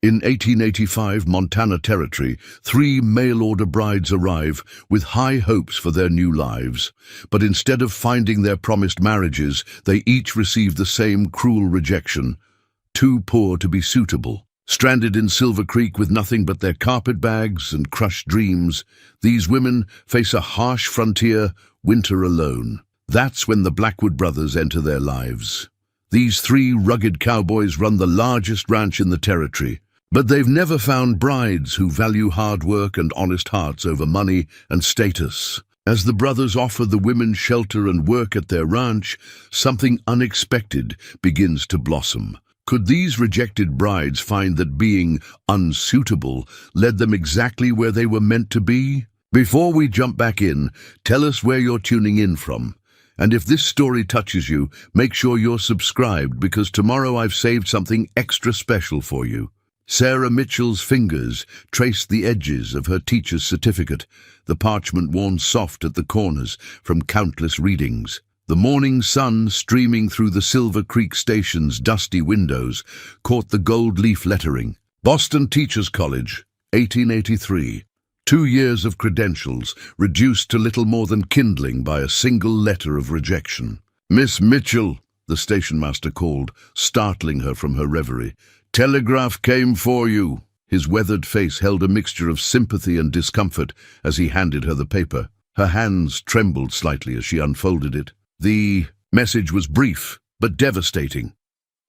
In 1885 Montana Territory, 3 mail-order brides arrive with high hopes for their new lives. But instead of finding their promised marriages, they each receive the same cruel rejection. Too poor to be suitable. Stranded in Silver Creek with nothing but their carpet bags and crushed dreams, these women face a harsh frontier, winter alone. That's when the Blackwood brothers enter their lives. These 3 rugged cowboys run the largest ranch in the territory. But they've never found brides who value hard work and honest hearts over money and status. As the brothers offer the women shelter and work at their ranch, something unexpected begins to blossom. Could these rejected brides find that being unsuitable led them exactly where they were meant to be? Before we jump back in, tell us where you're tuning in from. And if this story touches you, make sure you're subscribed, because tomorrow I've saved something extra special for you. Sarah Mitchell's fingers traced the edges of her teacher's certificate, the parchment worn soft at the corners from countless readings. The morning sun, streaming through the Silver Creek Station's dusty windows, caught the gold leaf lettering. Boston Teachers College, 1883. 2 years of credentials, reduced to little more than kindling by a single letter of rejection. "Miss Mitchell," the stationmaster called, startling her from her reverie. "Telegraph came for you." His weathered face held a mixture of sympathy and discomfort as he handed her the paper. Her hands trembled slightly as she unfolded it. The message was brief, but devastating.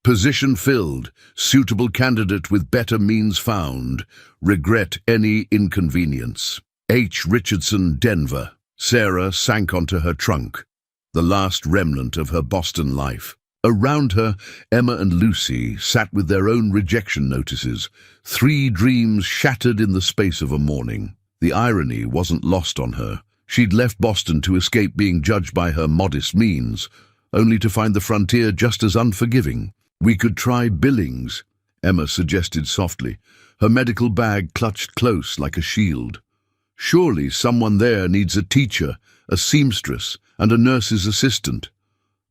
"Position filled. Suitable candidate with better means found. Regret any inconvenience. H. Richardson, Denver." Sarah sank onto her trunk, the last remnant of her Boston life. Around her, Emma and Lucy sat with their own rejection notices, 3 dreams shattered in the space of a morning. The irony wasn't lost on her. She'd left Boston to escape being judged by her modest means, only to find the frontier just as unforgiving. "We could try Billings," Emma suggested softly, her medical bag clutched close like a shield. "Surely someone there needs a teacher, a seamstress, and a nurse's assistant."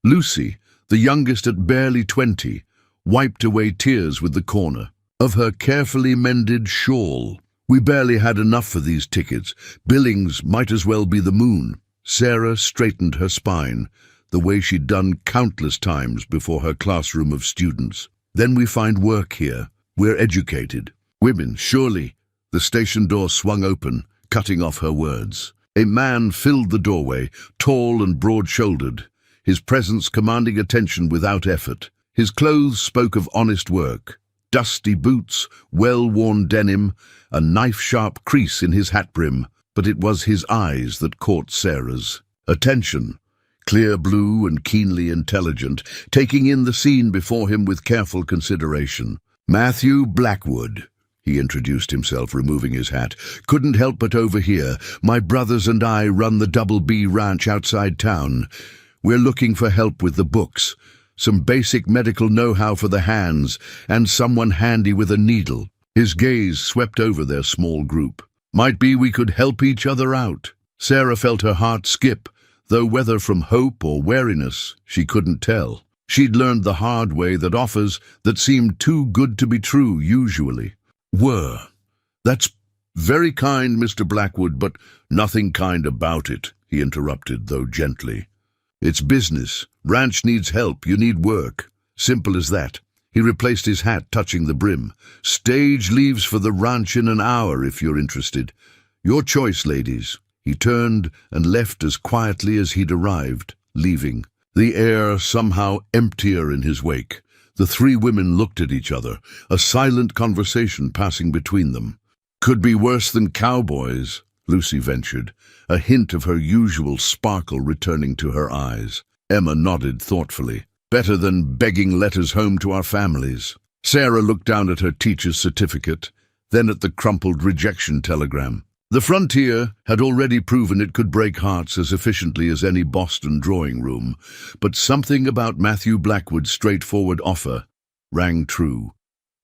Lucy, the youngest at barely 20, wiped away tears with the corner of her carefully mended shawl. "We barely had enough for these tickets. Billings might as well be the moon." Sarah straightened her spine, the way she'd done countless times before her classroom of students. "Then we find work here. We're educated. Women, surely." The station door swung open, cutting off her words. A man filled the doorway, tall and broad-shouldered, his presence commanding attention without effort. His clothes spoke of honest work. Dusty boots, well-worn denim, a knife-sharp crease in his hat brim, but it was his eyes that caught Sarah's attention. Clear blue and keenly intelligent, taking in the scene before him with careful consideration. "Matthew Blackwood," he introduced himself, removing his hat. "Couldn't help but overhear. My brothers and I run the Double B Ranch outside town. We're looking for help with the books, some basic medical know-how for the hands, and someone handy with a needle." His gaze swept over their small group. "Might be we could help each other out." Sarah felt her heart skip, though whether from hope or wariness, she couldn't tell. She'd learned the hard way that offers that seemed too good to be true usually were. "That's very kind, Mr. Blackwood, but nothing kind about it," he interrupted, though gently. "It's business. Ranch needs help. You need work. Simple as that." He replaced his hat, touching the brim. "Stage leaves for the ranch in an hour, if you're interested. Your choice, ladies." He turned and left as quietly as he'd arrived, leaving, the air somehow emptier in his wake. The 3 women looked at each other, a silent conversation passing between them. "Could be worse than cowboys," Lucy ventured, a hint of her usual sparkle returning to her eyes. Emma nodded thoughtfully. "Better than begging letters home to our families." Sarah looked down at her teacher's certificate, then at the crumpled rejection telegram. The frontier had already proven it could break hearts as efficiently as any Boston drawing room, but something about Matthew Blackwood's straightforward offer rang true.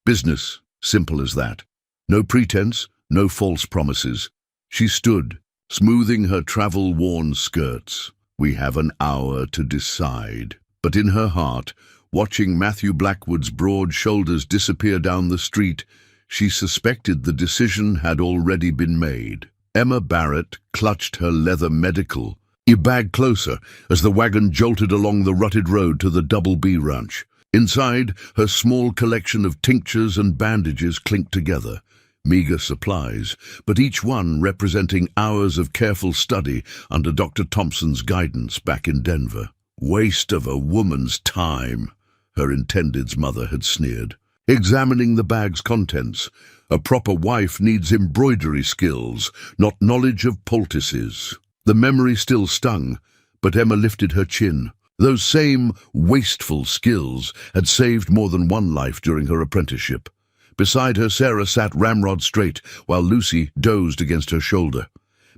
Business, simple as that. No pretense, no false promises. She stood, smoothing her travel-worn skirts. "We have an hour to decide." But in her heart, watching Matthew Blackwood's broad shoulders disappear down the street, She suspected the decision had already been made. Emma Barrett clutched her leather medical bag closer as the wagon jolted along the rutted road to the Double B ranch. Inside, her small collection of tinctures and bandages clinked together. Meager supplies, but each one representing hours of careful study under Dr. Thompson's guidance back in Denver. Waste of a woman's time, her intended's mother had sneered. Examining the bag's contents, a proper wife needs embroidery skills, not knowledge of poultices. The memory still stung, but Emma lifted her chin. Those same wasteful skills had saved more than one life during her apprenticeship. Beside her, Sarah sat ramrod straight, while Lucy dozed against her shoulder.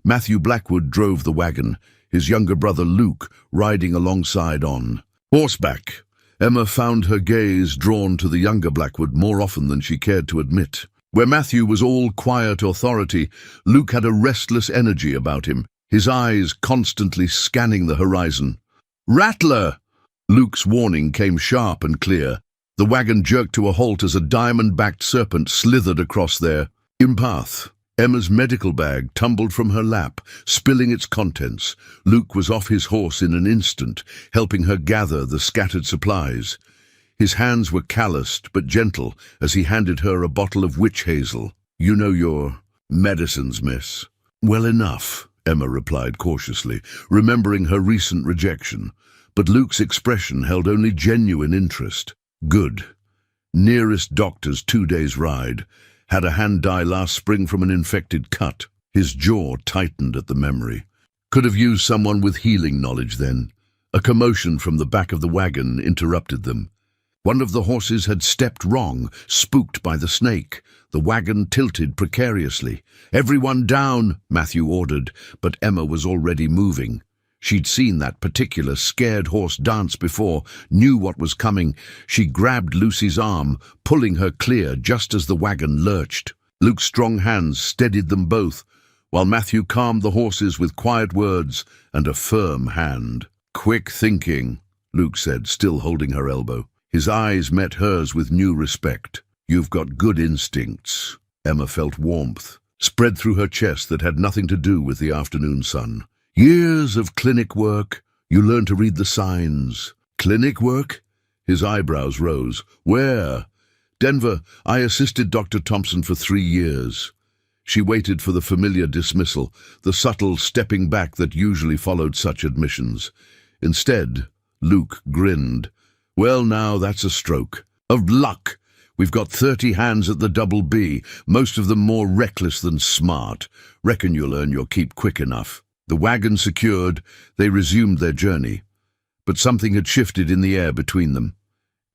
Matthew Blackwood drove the wagon, his younger brother Luke riding alongside on horseback. Emma found her gaze drawn to the younger Blackwood more often than she cared to admit. Where Matthew was all quiet authority, Luke had a restless energy about him, his eyes constantly scanning the horizon. "Rattler!" Luke's warning came sharp and clear. The wagon jerked to a halt as a diamond-backed serpent slithered across their path. Emma's medical bag tumbled from her lap, spilling its contents. Luke was off his horse in an instant, helping her gather the scattered supplies. His hands were calloused but gentle as he handed her a bottle of witch hazel. "You know your medicines, miss." "Well enough," Emma replied cautiously, remembering her recent rejection. But Luke's expression held only genuine interest. "Good. Nearest doctor's 2 days' ride. Had a hand die last spring from an infected cut." His jaw tightened at the memory. Could have used someone with healing knowledge then. A commotion from the back of the wagon interrupted them. One of the horses had stepped wrong, spooked by the snake. The wagon tilted precariously. "Everyone down," Matthew ordered, but Emma was already moving. She'd seen that particular scared horse dance before, knew what was coming. She grabbed Lucy's arm, pulling her clear just as the wagon lurched. Luke's strong hands steadied them both, while Matthew calmed the horses with quiet words and a firm hand. "Quick thinking," Luke said, still holding her elbow. His eyes met hers with new respect. "You've got good instincts." Emma felt warmth spread through her chest that had nothing to do with the afternoon sun. "Years of clinic work. You learn to read the signs." "Clinic work?" His eyebrows rose. "Where?" "Denver. I assisted Dr. Thompson for 3 years." She waited for the familiar dismissal, the subtle stepping back that usually followed such admissions. Instead, Luke grinned. "Well, now that's a stroke of luck. We've got 30 hands at the Double B, most of them more reckless than smart. Reckon you'll earn your keep quick enough." The wagon secured, they resumed their journey. But something had shifted in the air between them.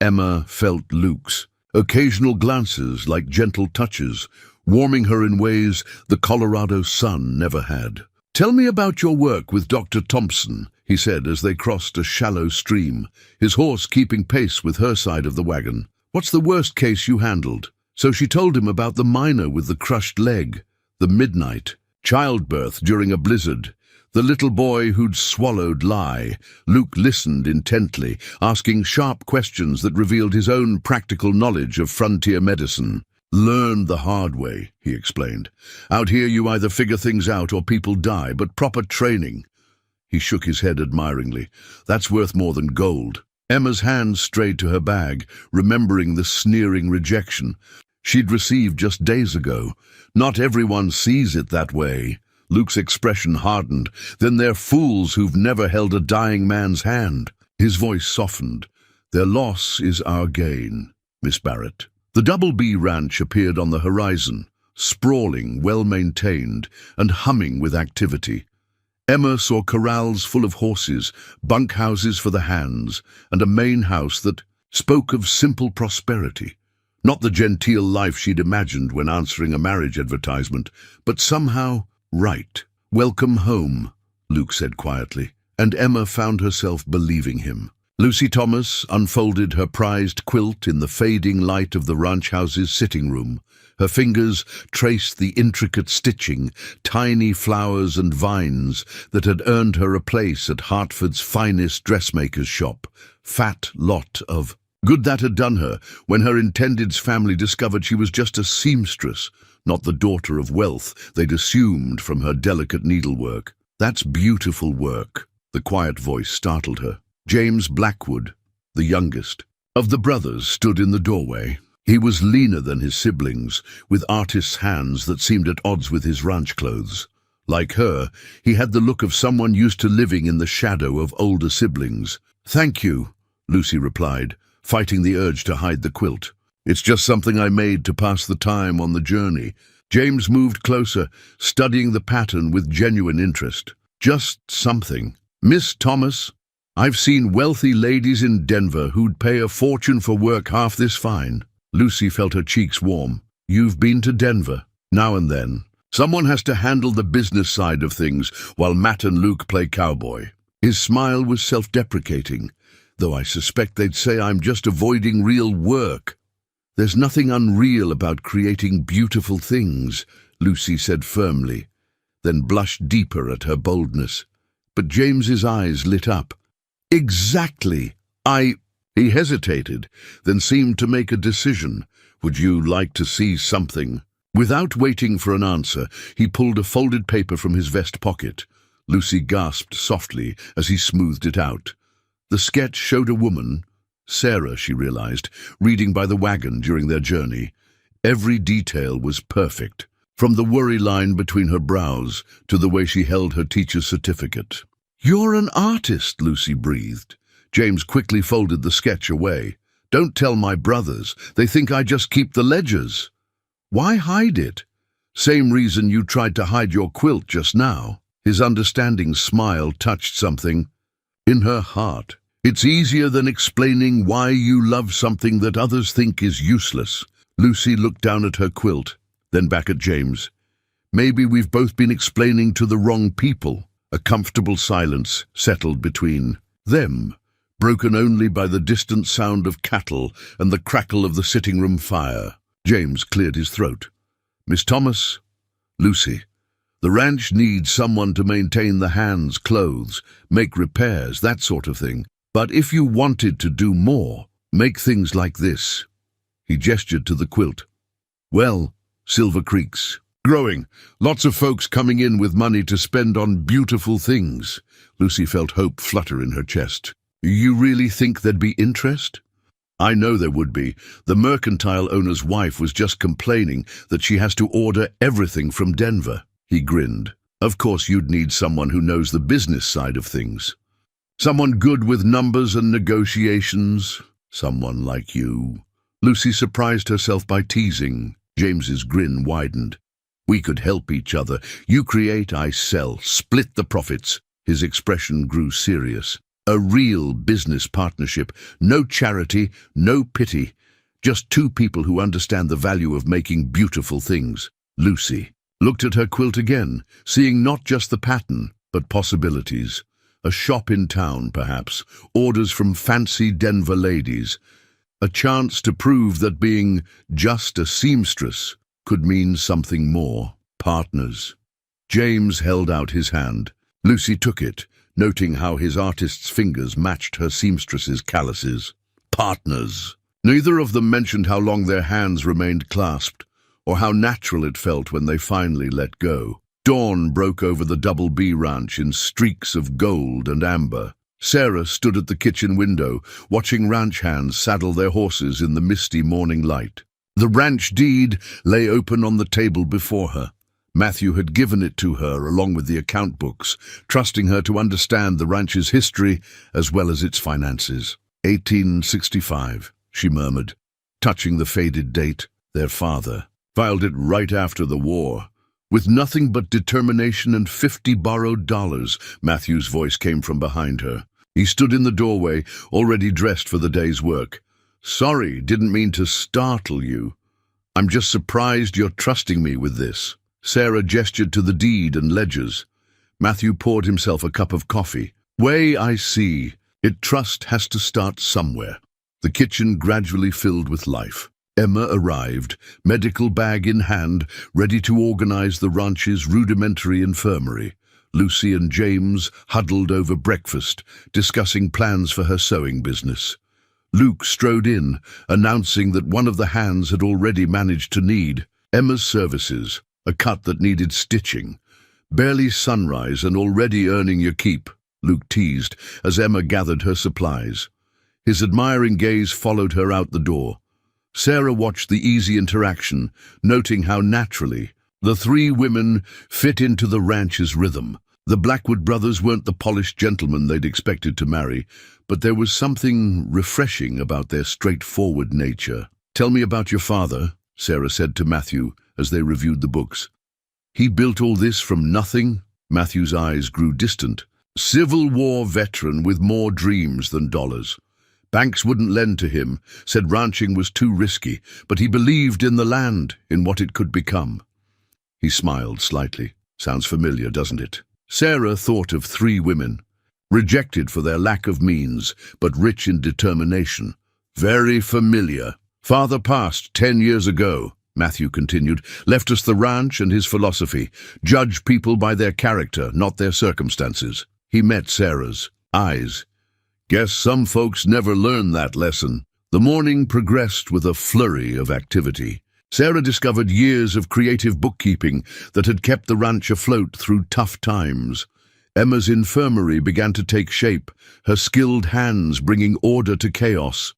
Emma felt Luke's occasional glances like gentle touches, warming her in ways the Colorado sun never had. "Tell me about your work with Dr. Thompson," he said as they crossed a shallow stream, his horse keeping pace with her side of the wagon. "What's the worst case you handled?" So she told him about the miner with the crushed leg, the midnight, childbirth during a blizzard, the little boy who'd swallowed lie. Luke listened intently, asking sharp questions that revealed his own practical knowledge of frontier medicine. "Learned the hard way," he explained. "Out here you either figure things out or people die, but proper training." He shook his head admiringly. "That's worth more than gold." Emma's hand strayed to her bag, remembering the sneering rejection she'd received just days ago. "Not everyone sees it that way." Luke's expression hardened. "Then they're fools who've never held a dying man's hand." His voice softened. "Their loss is our gain, Miss Barrett." The Double B ranch appeared on the horizon, sprawling, well-maintained, and humming with activity. Emma saw corrals full of horses, bunkhouses for the hands, and a main house that spoke of simple prosperity. Not the genteel life she'd imagined when answering a marriage advertisement, but somehow right. "Welcome home," Luke said quietly, and Emma found herself believing him. Lucy Thomas unfolded her prized quilt in the fading light of the ranch house's sitting room. Her fingers traced the intricate stitching, tiny flowers and vines that had earned her a place at Hartford's finest dressmaker's shop. Fat lot of Good that had done her when her intended's family discovered she was just a seamstress, not the daughter of wealth they'd assumed from her delicate needlework. That's beautiful work. The quiet voice startled her. James Blackwood, the youngest of the brothers, stood in the doorway. He was leaner than his siblings, with artist's hands that seemed at odds with his ranch clothes. Like her, he had the look of someone used to living in the shadow of older siblings. "Thank you," Lucy replied, fighting the urge to hide the quilt. "It's just something I made to pass the time on the journey." James moved closer, studying the pattern with genuine interest. "Just something. Miss Thomas, I've seen wealthy ladies in Denver who'd pay a fortune for work half this fine." Lucy felt her cheeks warm. "You've been to Denver?" "Now and then. Someone has to handle the business side of things while Matt and Luke play cowboy." His smile was self-deprecating, though I suspect they'd say I'm just avoiding real work. "There's nothing unreal about creating beautiful things," Lucy said firmly, then blushed deeper at her boldness. But James's eyes lit up. "Exactly. He hesitated, then seemed to make a decision. "Would you like to see something?" Without waiting for an answer, he pulled a folded paper from his vest pocket. Lucy gasped softly as he smoothed it out. The sketch showed a woman, Sarah, she realized, reading by the wagon during their journey. Every detail was perfect, from the worry line between her brows to the way she held her teacher's certificate. "You're an artist," Lucy breathed. James quickly folded the sketch away. "Don't tell my brothers. They think I just keep the ledgers." "Why hide it?" "Same reason you tried to hide your quilt just now." His understanding smile touched something in her heart. "It's easier than explaining why you love something that others think is useless." Lucy looked down at her quilt, then back at James. "Maybe we've both been explaining to the wrong people." A comfortable silence settled between them, broken only by the distant sound of cattle and the crackle of the sitting-room fire. James cleared his throat. "Miss Thomas, Lucy, the ranch needs someone to maintain the hands, clothes, make repairs, that sort of thing. But if you wanted to do more, make things like this." He gestured to the quilt. "Well, Silver Creek's growing. Lots of folks coming in with money to spend on beautiful things." Lucy felt hope flutter in her chest. "You really think there'd be interest?" "I know there would be. The mercantile owner's wife was just complaining that she has to order everything from Denver." He grinned. "Of course you'd need someone who knows the business side of things. Someone good with numbers and negotiations. Someone like you." Lucy surprised herself by teasing. James's grin widened. "We could help each other. You create, I sell. Split the profits." His expression grew serious. "A real business partnership. No charity, no pity. Just two people who understand the value of making beautiful things." Lucy looked at her quilt again, seeing not just the pattern, but possibilities. A shop in town, perhaps. Orders from fancy Denver ladies. A chance to prove that being just a seamstress could mean something more. Partners. James held out his hand. Lucy took it, noting how his artist's fingers matched her seamstress's calluses. Partners. Neither of them mentioned how long their hands remained clasped, or how natural it felt when they finally let go. Dawn broke over the Double B ranch in streaks of gold and amber. Sarah stood at the kitchen window, watching ranch hands saddle their horses in the misty morning light. The ranch deed lay open on the table before her. Matthew had given it to her along with the account books, trusting her to understand the ranch's history as well as its finances. 1865, she murmured, touching the faded date. Their father filed it right after the war. With nothing but determination and 50 borrowed dollars, Matthew's voice came from behind her. He stood in the doorway, already dressed for the day's work. "Sorry, didn't mean to startle you. I'm just surprised you're trusting me with this." Sarah gestured to the deed and ledgers. Matthew poured himself a cup of coffee. "Way I see. Trust has to start somewhere." The kitchen gradually filled with life. Emma arrived, medical bag in hand, ready to organize the ranch's rudimentary infirmary. Lucy and James huddled over breakfast, discussing plans for her sewing business. Luke strode in, announcing that one of the hands had already managed to need Emma's services, a cut that needed stitching. "Barely sunrise and already earning your keep," Luke teased as Emma gathered her supplies. His admiring gaze followed her out the door. Sarah watched the easy interaction, noting how naturally the three women fit into the ranch's rhythm. The Blackwood brothers weren't the polished gentlemen they'd expected to marry, but there was something refreshing about their straightforward nature. "Tell me about your father," Sarah said to Matthew as they reviewed the books. "He built all this from nothing?" Matthew's eyes grew distant. "Civil War veteran with more dreams than dollars. Banks wouldn't lend to him, said ranching was too risky, but he believed in the land, in what it could become." He smiled slightly. "Sounds familiar, doesn't it?" Sarah thought of three women, rejected for their lack of means, but rich in determination. "Very familiar. Father passed 10 years ago," Matthew continued, "left us the ranch and his philosophy. Judge people by their character, not their circumstances." He met Sarah's eyes. "Guess some folks never learn that lesson." The morning progressed with a flurry of activity. Sarah discovered years of creative bookkeeping that had kept the ranch afloat through tough times. Emma's infirmary began to take shape, her skilled hands bringing order to chaos.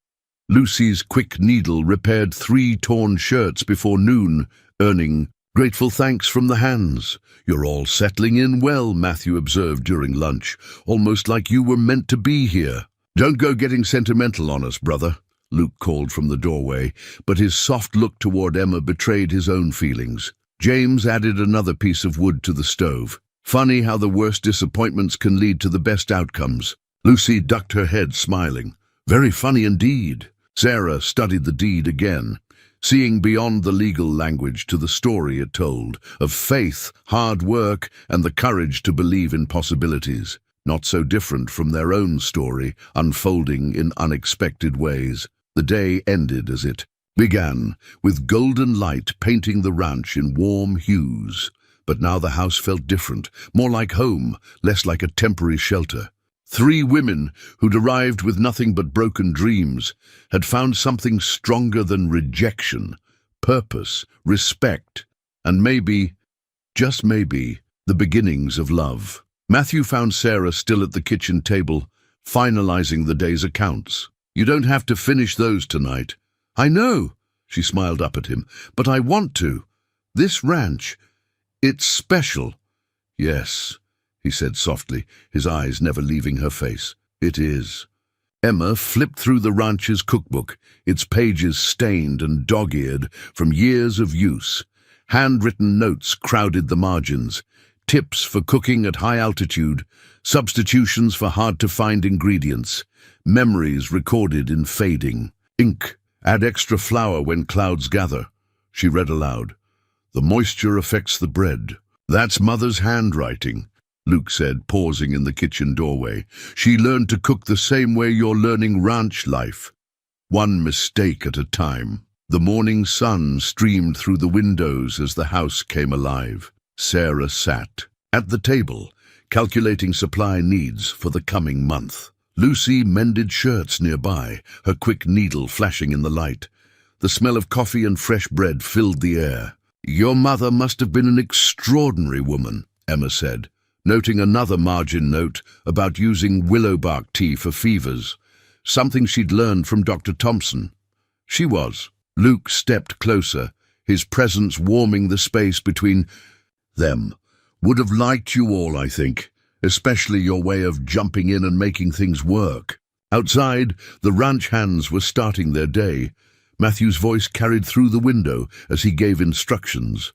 Lucy's quick needle repaired 3 torn shirts before noon, earning grateful thanks from the hands. "You're all settling in well," Matthew observed during lunch, "almost like you were meant to be here." "Don't go getting sentimental on us, brother," Luke called from the doorway, but his soft look toward Emma betrayed his own feelings. James added another piece of wood to the stove. "Funny how the worst disappointments can lead to the best outcomes." Lucy ducked her head, smiling. "Very funny indeed." Sarah studied the deed again, seeing beyond the legal language to the story it told, of faith, hard work, and the courage to believe in possibilities. Not so different from their own story, unfolding in unexpected ways. The day ended as it began, with golden light painting the ranch in warm hues. But now the house felt different, more like home, less like a temporary shelter. 3 women, who'd arrived with nothing but broken dreams, had found something stronger than rejection, purpose, respect, and maybe, just maybe, the beginnings of love. Matthew found Sarah still at the kitchen table, finalizing the day's accounts. "You don't have to finish those tonight." "I know," she smiled up at him, "but I want to. This ranch, it's special." "Yes," he said softly, his eyes never leaving her face. "It is." Emma flipped through the ranch's cookbook, its pages stained and dog-eared from years of use. Handwritten notes crowded the margins. Tips for cooking at high altitude, substitutions for hard-to-find ingredients, memories recorded in fading ink. "Add extra flour when clouds gather," she read aloud. "The moisture affects the bread." "That's Mother's handwriting," Luke said, pausing in the kitchen doorway. "She learned to cook the same way you're learning ranch life. One mistake at a time." The morning sun streamed through the windows as the house came alive. Sarah sat at the table, calculating supply needs for the coming month. Lucy mended shirts nearby, her quick needle flashing in the light. The smell of coffee and fresh bread filled the air. "Your mother must have been an extraordinary woman," Emma said, noting another margin note about using willow bark tea for fevers, something she'd learned from Dr. Thompson. "She was." Luke stepped closer, his presence warming the space between them. "Would have liked you all, I think, especially your way of jumping in and making things work." Outside, the ranch hands were starting their day. Matthew's voice carried through the window as he gave instructions.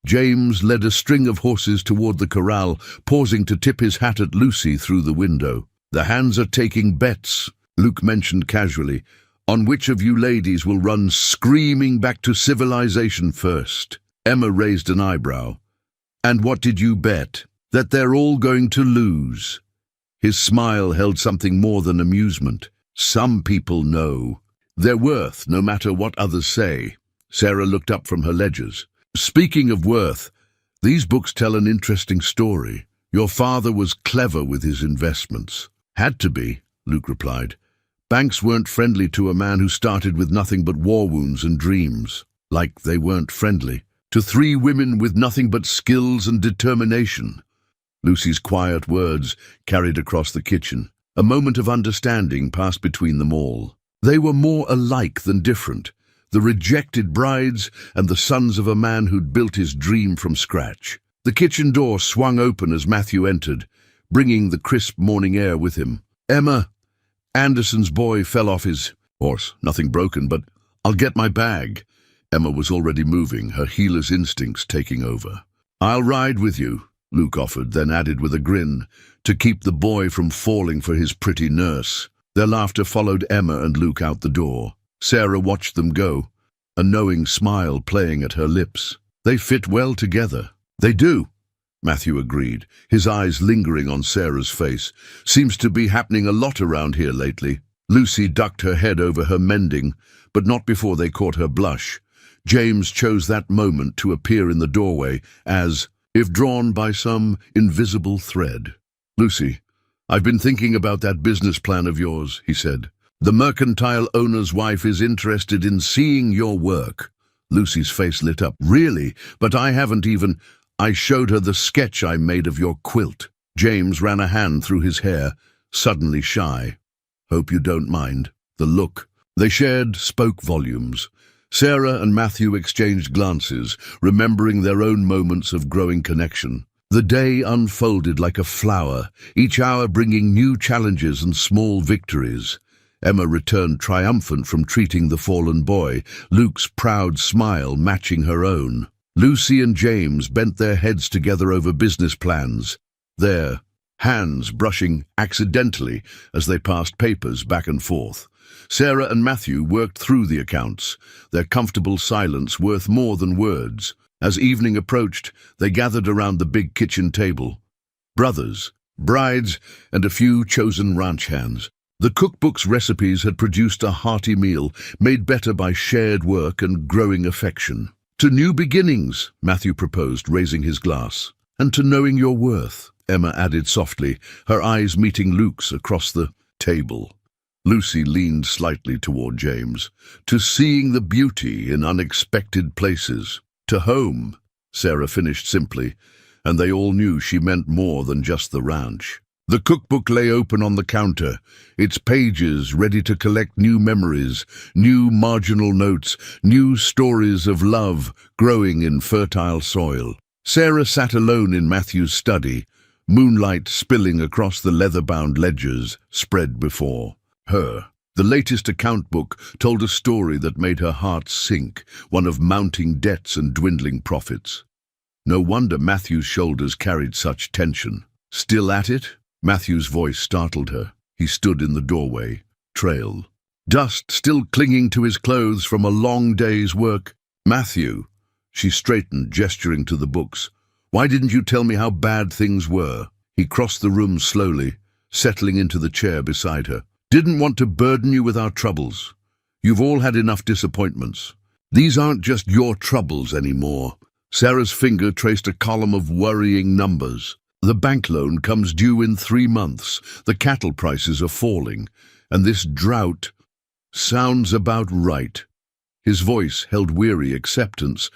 James led a string of horses toward the corral, pausing to tip his hat at Lucy through the window. "The hands are taking bets," Luke mentioned casually, "on which of you ladies will run screaming back to civilization first." Emma raised an eyebrow. "And what did you bet?" "That they're all going to lose." His smile held something more than amusement. "Some people know their worth, no matter what others say." Sarah looked up from her ledgers. "Speaking of worth, these books tell an interesting story. Your father was clever with his investments." "Had to be," Luke replied. Banks weren't friendly to a man who started with nothing but war wounds and dreams. Like they weren't friendly to three women with nothing but skills and determination. Lucy's quiet words carried across the kitchen. A moment of understanding passed between them all. They were more alike than different, the rejected brides and the sons of a man who'd built his dream from scratch. The kitchen door swung open as Matthew entered, bringing the crisp morning air with him. "Emma," Anderson's boy fell off his horse, nothing broken, but "I'll get my bag." Emma was already moving, her healer's instincts taking over. "I'll ride with you," Luke offered, then added with a grin, to keep the boy from falling for his pretty nurse. Their laughter followed Emma and Luke out the door. Sarah watched them go, a knowing smile playing at her lips. They fit well together. "They do," Matthew agreed, his eyes lingering on Sarah's face. "Seems to be happening a lot around here lately." Lucy ducked her head over her mending, but not before they caught her blush. James chose that moment to appear in the doorway, as if drawn by some invisible thread. "Lucy, I've been thinking about that business plan of yours," he said. "The mercantile owner's wife is interested in seeing your work." Lucy's face lit up. "Really? But I haven't even—" "I showed her the sketch I made of your quilt." James ran a hand through his hair, suddenly shy. "Hope you don't mind." The look they shared spoke volumes. Sarah and Matthew exchanged glances, remembering their own moments of growing connection. The day unfolded like a flower, each hour bringing new challenges and small victories. Emma returned triumphant from treating the fallen boy, Luke's proud smile matching her own. Lucy and James bent their heads together over business plans, their hands brushing accidentally as they passed papers back and forth. Sarah and Matthew worked through the accounts, their comfortable silence worth more than words. As evening approached, they gathered around the big kitchen table. Brothers, brides, and a few chosen ranch hands. The cookbook's recipes had produced a hearty meal, made better by shared work and growing affection. "To new beginnings," Matthew proposed, raising his glass. "And to knowing your worth," Emma added softly, her eyes meeting Luke's across the table. Lucy leaned slightly toward James. "To seeing the beauty in unexpected places." "To home," Sarah finished simply, and they all knew she meant more than just the ranch. The cookbook lay open on the counter, its pages ready to collect new memories, new marginal notes, new stories of love growing in fertile soil. Sarah sat alone in Matthew's study, moonlight spilling across the leather-bound ledgers spread before her. The latest account book told a story that made her heart sink, one of mounting debts and dwindling profits. No wonder Matthew's shoulders carried such tension. "Still at it?" Matthew's voice startled her. He stood in the doorway, trail, dust still clinging to his clothes from a long day's work. "Matthew," she straightened, gesturing to the books. "Why didn't you tell me how bad things were?" He crossed the room slowly, settling into the chair beside her. "Didn't want to burden you with our troubles. You've all had enough disappointments. These aren't just your troubles anymore." Sarah's finger traced a column of worrying numbers. "The bank loan comes due in 3 months, the cattle prices are falling, and this drought sounds about right." His voice held weary acceptance.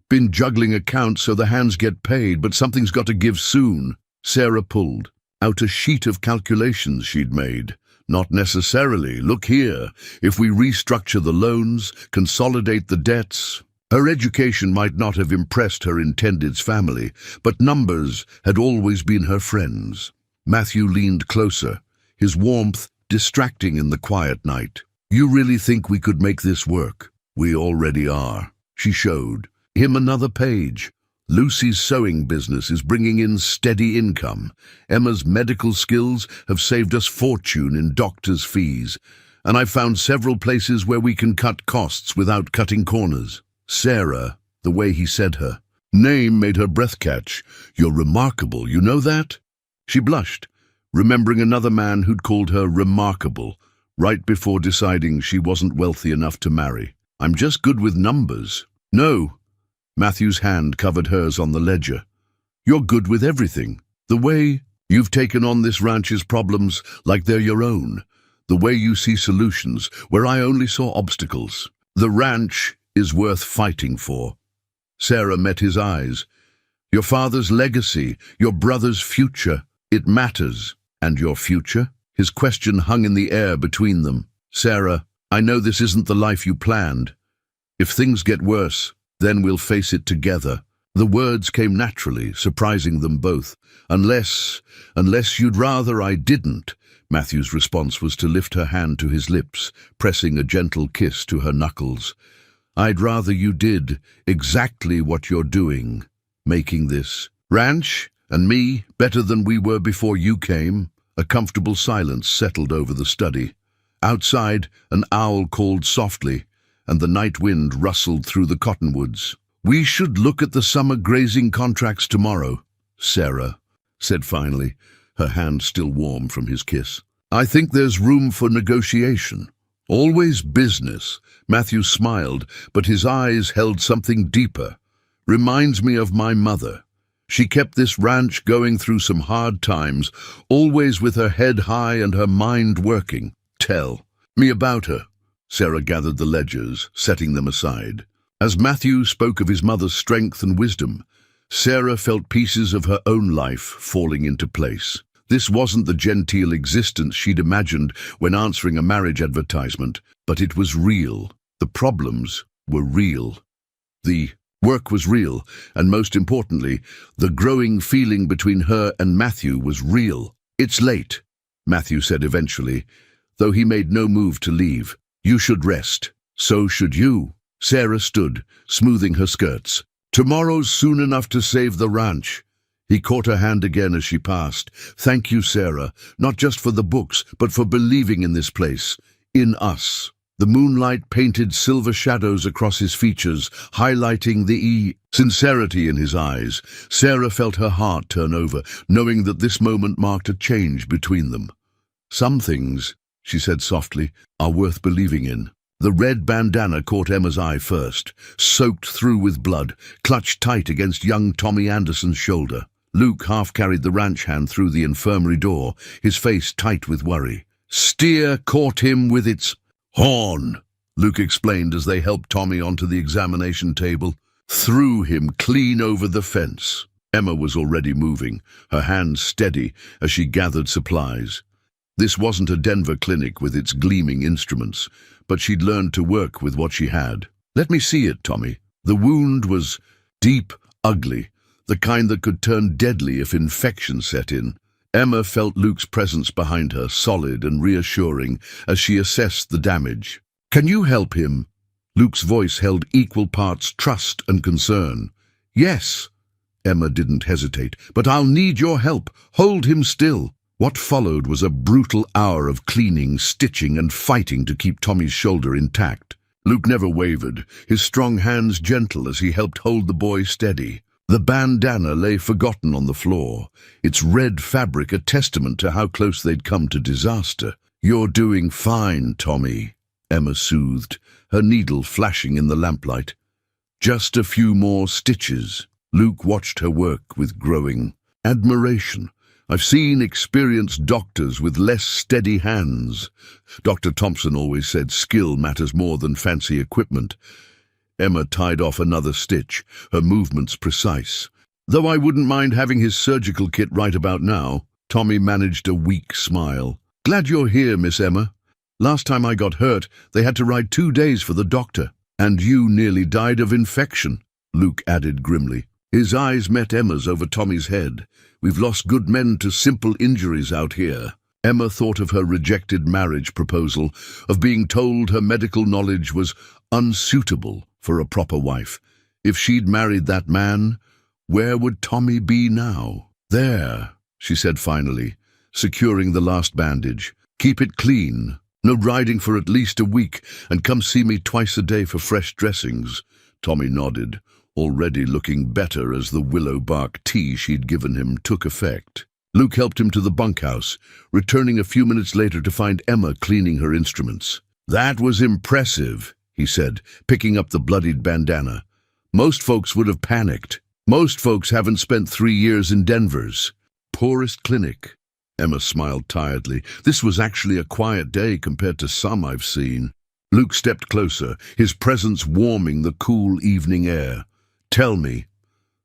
"Been juggling accounts so the hands get paid, but something's got to give soon." Sarah pulled out a sheet of calculations she'd made. "Not necessarily. Look here. If we restructure the loans, consolidate the debts..." Her education might not have impressed her intended's family, but numbers had always been her friends. Matthew leaned closer, his warmth distracting in the quiet night. "You really think we could make this work?" "We already are." She showed him another page. "Lucy's sewing business is bringing in steady income. Emma's medical skills have saved us fortune in doctors' fees. And I've found several places where we can cut costs without cutting corners." Sarah, the way he said her name made her breath catch. "You're remarkable, you know that?" She blushed, remembering another man who'd called her remarkable, right before deciding she wasn't wealthy enough to marry. "I'm just good with numbers." "No." Matthew's hand covered hers on the ledger. "You're good with everything. The way you've taken on this ranch's problems like they're your own. the way you see solutions where I only saw obstacles. The ranch is worth fighting for." Sarah met his eyes. "Your father's legacy, your brother's future, it matters." "And your future?" His question hung in the air between them. "Sarah, I know this isn't the life you planned. If things get worse, then we'll face it together." The words came naturally, surprising them both. Unless you'd rather I didn't." Matthew's response was to lift her hand to his lips, pressing a gentle kiss to her knuckles. "I'd rather you did exactly what you're doing, making this ranch and me better than we were before you came." A comfortable silence settled over the study. Outside, an owl called softly, and the night wind rustled through the cottonwoods. "We should look at the summer grazing contracts tomorrow," Sarah said finally, her hand still warm from his kiss. "I think there's room for negotiation. Always business." Matthew smiled, but his eyes held something deeper. "Reminds me of my mother. She kept this ranch going through some hard times, always with her head high and her mind working." "Tell me about her." Sarah gathered the ledgers, setting them aside. As Matthew spoke of his mother's strength and wisdom, Sarah felt pieces of her own life falling into place. This wasn't the genteel existence she'd imagined when answering a marriage advertisement, but it was real. The problems were real. The work was real, and most importantly, the growing feeling between her and Matthew was real. "It's late," Matthew said eventually, though he made no move to leave. "You should rest. So should you." Sarah stood, smoothing her skirts. "Tomorrow's soon enough to save the ranch." He caught her hand again as she passed. "Thank you, Sarah, not just for the books, but for believing in this place, in us." The moonlight painted silver shadows across his features, highlighting the sincerity in his eyes. Sarah felt her heart turn over, knowing that this moment marked a change between them. "Some things," she said softly, "are worth believing in." The red bandana caught Emma's eye first, soaked through with blood, clutched tight against young Tommy Anderson's shoulder. Luke half carried the ranch hand through the infirmary door, his face tight with worry. "Steer caught him with its horn," Luke explained as they helped Tommy onto the examination table. "Threw him clean over the fence." Emma was already moving, her hands steady as she gathered supplies. This wasn't a Denver clinic with its gleaming instruments, but she'd learned to work with what she had. "Let me see it, Tommy." The wound was deep, ugly, the kind that could turn deadly if infection set in. Emma felt Luke's presence behind her, solid and reassuring, as she assessed the damage. "Can you help him?" Luke's voice held equal parts trust and concern. "Yes." Emma didn't hesitate. "But I'll need your help. Hold him still." What followed was a brutal hour of cleaning, stitching, and fighting to keep Tommy's shoulder intact. Luke never wavered, his strong hands gentle as he helped hold the boy steady. The bandana lay forgotten on the floor, its red fabric a testament to how close they'd come to disaster. "You're doing fine, Tommy," Emma soothed, her needle flashing in the lamplight. "Just a few more stitches." Luke watched her work with growing admiration. "I've seen experienced doctors with less steady hands. Dr. Thompson always said skill matters more than fancy equipment." Emma tied off another stitch, her movements precise. "Though I wouldn't mind having his surgical kit right about now." Tommy managed a weak smile. "Glad you're here, Miss Emma. Last time I got hurt, they had to ride 2 days for the doctor. And you nearly died of infection," Luke added grimly. His eyes met Emma's over Tommy's head. "We've lost good men to simple injuries out here." Emma thought of her rejected marriage proposal, of being told her medical knowledge was unsuitable for a proper wife. If she'd married that man, where would Tommy be now? "There," she said finally, securing the last bandage. "Keep it clean. No riding for at least a week, and come see me twice a day for fresh dressings." Tommy nodded, already looking better as the willow bark tea she'd given him took effect. Luke helped him to the bunkhouse, returning a few minutes later to find Emma cleaning her instruments. "That was impressive," he said, picking up the bloodied bandana. "Most folks would have panicked. Most folks haven't spent 3 years in Denver's poorest clinic." Emma smiled tiredly. This was actually a quiet day compared to some I've seen. Luke stepped closer, his presence warming the cool evening air. Tell me.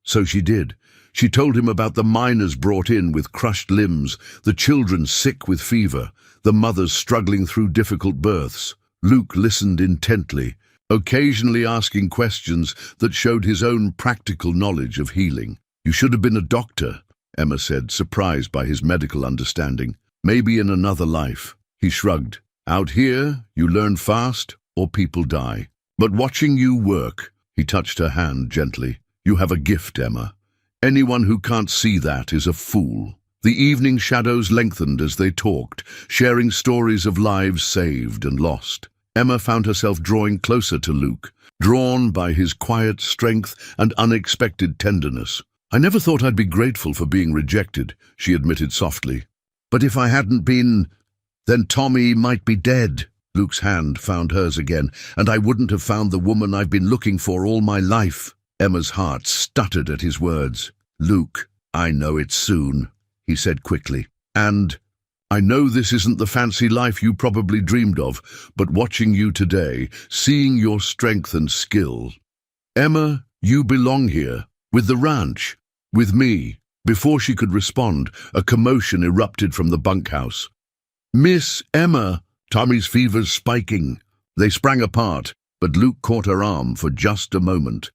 So she did. She told him about the miners brought in with crushed limbs, the children sick with fever, the mothers struggling through difficult births. Luke listened intently, occasionally asking questions that showed his own practical knowledge of healing. You should have been a doctor, Emma said, surprised by his medical understanding. Maybe in another life. He shrugged. Out here, you learn fast or people die. But watching you work, he touched her hand gently. You have a gift, Emma. Anyone who can't see that is a fool. The evening shadows lengthened as they talked, sharing stories of lives saved and lost. Emma found herself drawing closer to Luke, drawn by his quiet strength and unexpected tenderness. I never thought I'd be grateful for being rejected, she admitted softly. But if I hadn't been, then Tommy might be dead. Luke's hand found hers again, and I wouldn't have found the woman I've been looking for all my life. Emma's heart stuttered at his words. Luke, I know it soon, he said quickly. And I know this isn't the fancy life you probably dreamed of, but watching you today, seeing your strength and skill. Emma, you belong here, with the ranch, with me. Before she could respond, a commotion erupted from the bunkhouse. Miss Emma, Tommy's fever's spiking. They sprang apart, but Luke caught her arm for just a moment.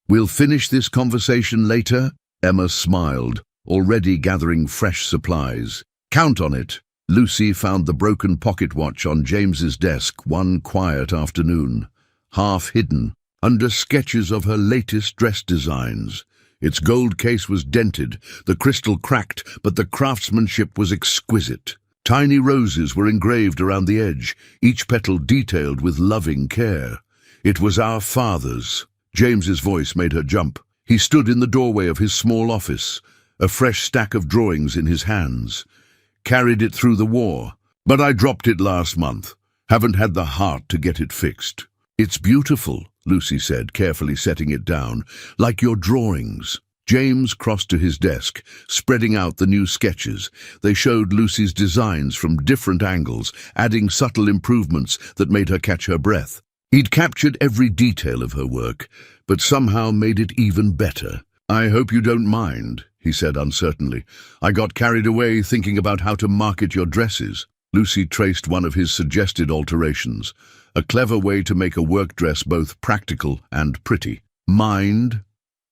We'll finish this conversation later, Emma smiled, already gathering fresh supplies. Count on it. Lucy found the broken pocket watch on James's desk one quiet afternoon, half hidden, under sketches of her latest dress designs. Its gold case was dented, the crystal cracked, but the craftsmanship was exquisite. Tiny roses were engraved around the edge, each petal detailed with loving care. It was our father's. James's voice made her jump. He stood in the doorway of his small office, a fresh stack of drawings in his hands. Carried it through the war, but I dropped it last month. Haven't had the heart to get it fixed. It's beautiful, Lucy said, carefully setting it down, like your drawings. James crossed to his desk, spreading out the new sketches. They showed Lucy's designs from different angles, adding subtle improvements that made her catch her breath. He'd captured every detail of her work, but somehow made it even better. I hope you don't mind, he said uncertainly. I got carried away thinking about how to market your dresses. Lucy traced one of his suggested alterations, a clever way to make a work dress both practical and pretty. Mind?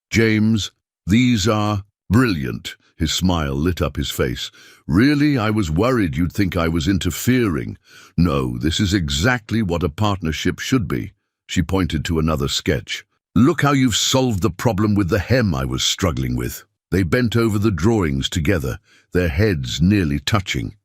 James, these are brilliant. His smile lit up his face. Really, I was worried you'd think I was interfering. No, this is exactly what a partnership should be. She pointed to another sketch. Look how you've solved the problem with the hem I was struggling with. They bent over the drawings together, their heads nearly touching.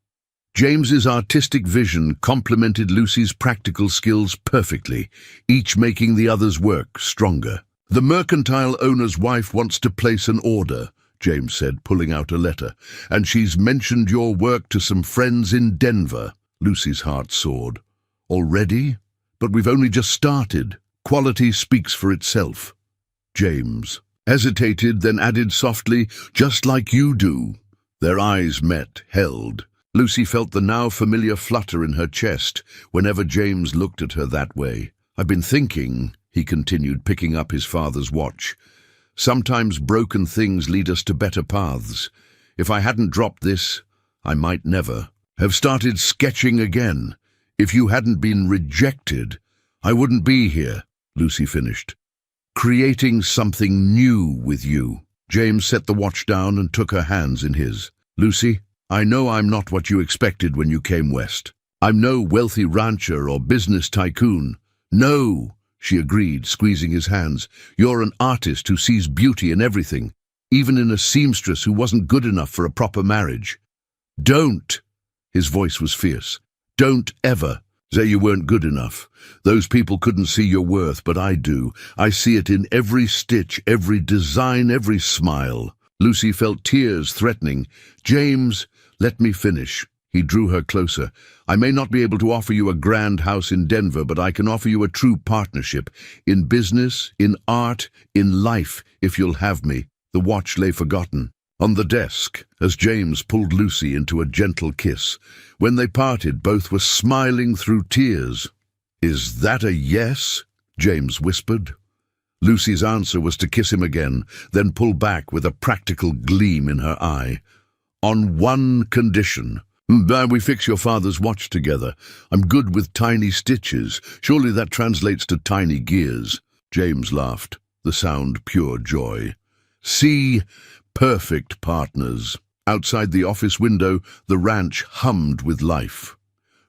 James's artistic vision complemented Lucy's practical skills perfectly, each making the other's work stronger. The mercantile owner's wife wants to place an order, James said, pulling out a letter, and she's mentioned your work to some friends in Denver. Lucy's heart soared. Already? But we've only just started. Quality speaks for itself. James hesitated, then added softly, just like you do. Their eyes met, held. Lucy felt the now familiar flutter in her chest whenever James looked at her that way. I've been thinking, he continued, picking up his father's watch. Sometimes broken things lead us to better paths. If I hadn't dropped this, I might never have started sketching again. If you hadn't been rejected, I wouldn't be here, Lucy finished. Creating something new with you. James set the watch down and took her hands in his. Lucy, I know I'm not what you expected when you came west. I'm no wealthy rancher or business tycoon. No, she agreed, squeezing his hands. You're an artist who sees beauty in everything, even in a seamstress who wasn't good enough for a proper marriage. Don't! His voice was fierce. Don't ever say you weren't good enough. Those people couldn't see your worth, but I do. I see it in every stitch, every design, every smile. Lucy felt tears threatening. James, let me finish. He drew her closer. I may not be able to offer you a grand house in Denver, but I can offer you a true partnership. In business, in art, in life, if you'll have me. The watch lay forgotten. On the desk, as James pulled Lucy into a gentle kiss. When they parted, both were smiling through tears. "Is that a yes?" James whispered. Lucy's answer was to kiss him again, then pull back with a practical gleam in her eye. "On one condition. We fix your father's watch together. I'm good with tiny stitches. Surely that translates to tiny gears." James laughed, the sound pure joy. "See, perfect partners." Outside the office window, the ranch hummed with life.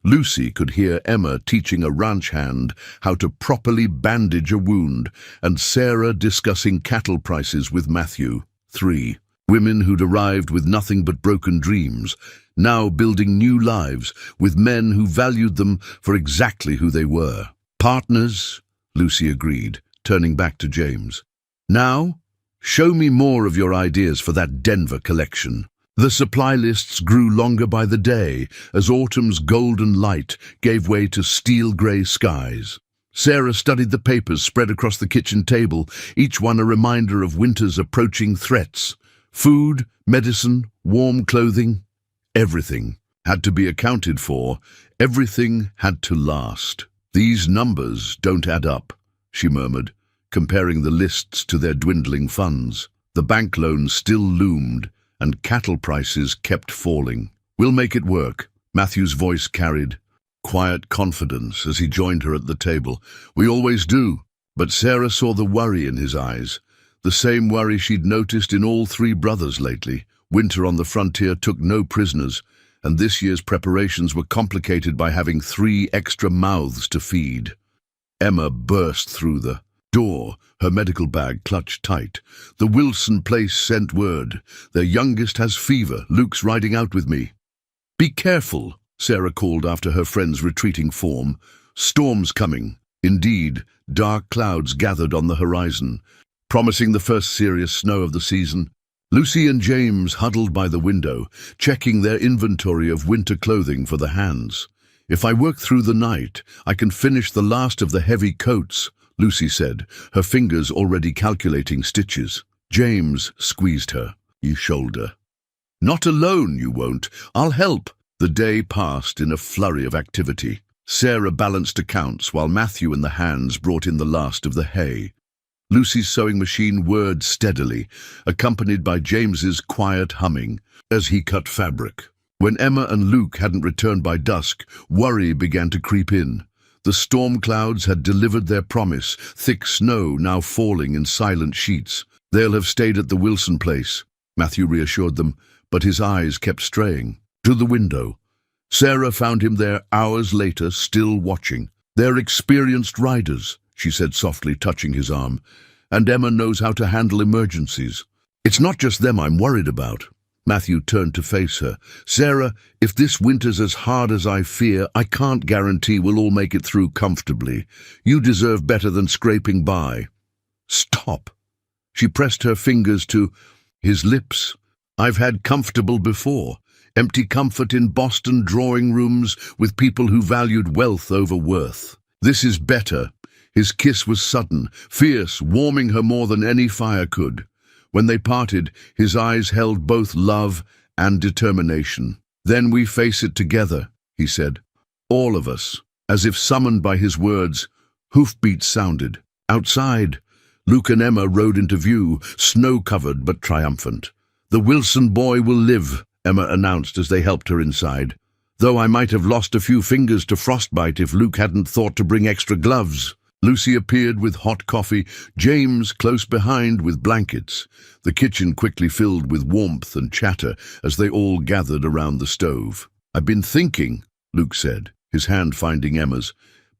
Lucy could hear Emma teaching a ranch hand how to properly bandage a wound, and Sarah discussing cattle prices with Matthew. 3. Women who'd arrived with nothing but broken dreams, now building new lives with men who valued them for exactly who they were. "Partners," Lucy agreed, turning back to James. "Now, show me more of your ideas for that Denver collection." The supply lists grew longer by the day as autumn's golden light gave way to steel-grey skies. Sarah studied the papers spread across the kitchen table, each one a reminder of winter's approaching threats. Food, medicine, warm clothing, everything had to be accounted for. Everything had to last. "These numbers don't add up," she murmured, comparing the lists to their dwindling funds. The bank loans still loomed, and cattle prices kept falling. "We'll make it work," Matthew's voice carried quiet confidence as he joined her at the table. "We always do." But Sarah saw the worry in his eyes, the same worry she'd noticed in all three brothers lately. Winter on the frontier took no prisoners, and this year's preparations were complicated by having 3 extra mouths to feed. Emma burst through the door, her medical bag clutched tight. "The Wilson place sent word. Their youngest has fever. Luke's riding out with me." "Be careful," Sarah called after her friend's retreating form. "Storm's coming." Indeed, dark clouds gathered on the horizon, promising the first serious snow of the season. Lucy and James huddled by the window, checking their inventory of winter clothing for the hands. "If I work through the night, I can finish the last of the heavy coats," Lucy said, her fingers already calculating stitches. James squeezed her shoulder. "Not alone, you won't. I'll help." The day passed in a flurry of activity. Sarah balanced accounts while Matthew and the hands brought in the last of the hay. Lucy's sewing machine whirred steadily, accompanied by James's quiet humming as he cut fabric. When Emma and Luke hadn't returned by dusk, worry began to creep in. The storm clouds had delivered their promise, thick snow now falling in silent sheets. "They'll have stayed at the Wilson place," Matthew reassured them, but his eyes kept straying to the window. Sarah found him there hours later, still watching. "They're experienced riders," she said softly, touching his arm, "and Emma knows how to handle emergencies. It's not just them I'm worried about." Matthew turned to face her. "Sarah, if this winter's as hard as I fear, I can't guarantee we'll all make it through comfortably. You deserve better than scraping by." "Stop." She pressed her fingers to his lips. "I've had comfortable before. Empty comfort in Boston drawing rooms with people who valued wealth over worth. This is better." His kiss was sudden, fierce, warming her more than any fire could. When they parted, his eyes held both love and determination. "Then we face it together," he said. "All of us." As if summoned by his words, hoofbeats sounded. Outside, Luke and Emma rode into view, snow-covered but triumphant. "The Wilson boy will live," Emma announced as they helped her inside. "Though I might have lost a few fingers to frostbite if Luke hadn't thought to bring extra gloves." Lucy appeared with hot coffee, James close behind with blankets. The kitchen quickly filled with warmth and chatter as they all gathered around the stove. "I've been thinking," Luke said, his hand finding Emma's.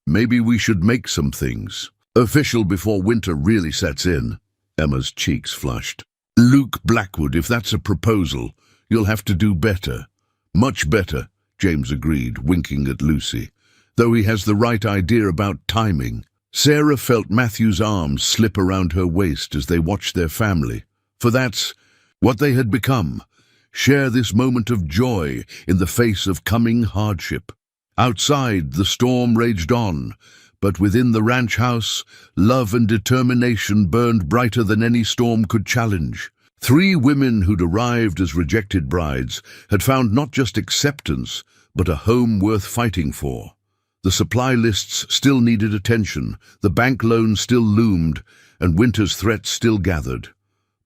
"Maybe we should make some things official before winter really sets in." Emma's cheeks flushed. "Luke Blackwood, if that's a proposal, you'll have to do better." "Much better," James agreed, winking at Lucy, "though he has the right idea about timing." Sarah felt Matthew's arms slip around her waist as they watched their family. For that's what they had become. Share this moment of joy in the face of coming hardship. Outside, the storm raged on, but within the ranch house, love and determination burned brighter than any storm could challenge. 3 women who'd arrived as rejected brides had found not just acceptance, but a home worth fighting for. The supply lists still needed attention, the bank loan still loomed, and winter's threats still gathered.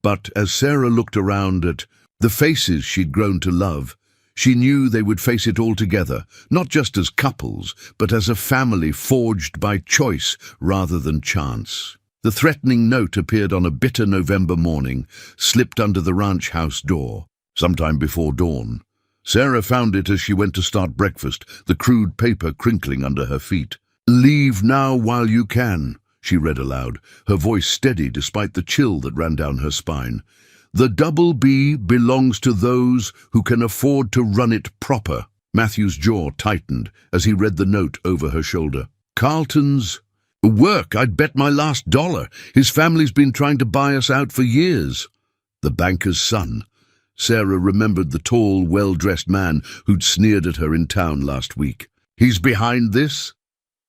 But as Sarah looked around at the faces she'd grown to love, she knew they would face it all together, not just as couples, but as a family forged by choice rather than chance. The threatening note appeared on a bitter November morning, slipped under the ranch house door, sometime before dawn. Sarah found it as she went to start breakfast, the crude paper crinkling under her feet. "Leave now while you can," she read aloud, her voice steady despite the chill that ran down her spine. "The double B belongs to those who can afford to run it proper." Matthew's jaw tightened as he read the note over her shoulder. "Carlton's work, I'd bet my last dollar. His family's been trying to buy us out for years." The banker's son. Sarah remembered the tall, well-dressed man who'd sneered at her in town last week. "He's behind this?"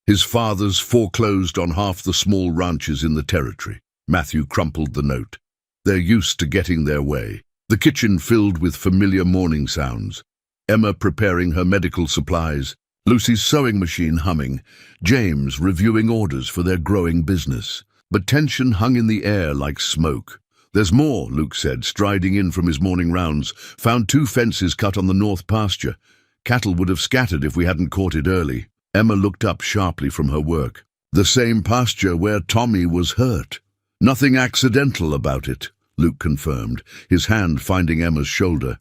"His father's foreclosed on half the small ranches in the territory." Matthew crumpled the note. "They're used to getting their way." The kitchen filled with familiar morning sounds. Emma preparing her medical supplies, Lucy's sewing machine humming, James reviewing orders for their growing business. But tension hung in the air like smoke. "There's more," Luke said, striding in from his morning rounds. "Found 2 fences cut on the north pasture. Cattle would have scattered if we hadn't caught it early." Emma looked up sharply from her work. "The same pasture where Tommy was hurt." "Nothing accidental about it," Luke confirmed, his hand finding Emma's shoulder.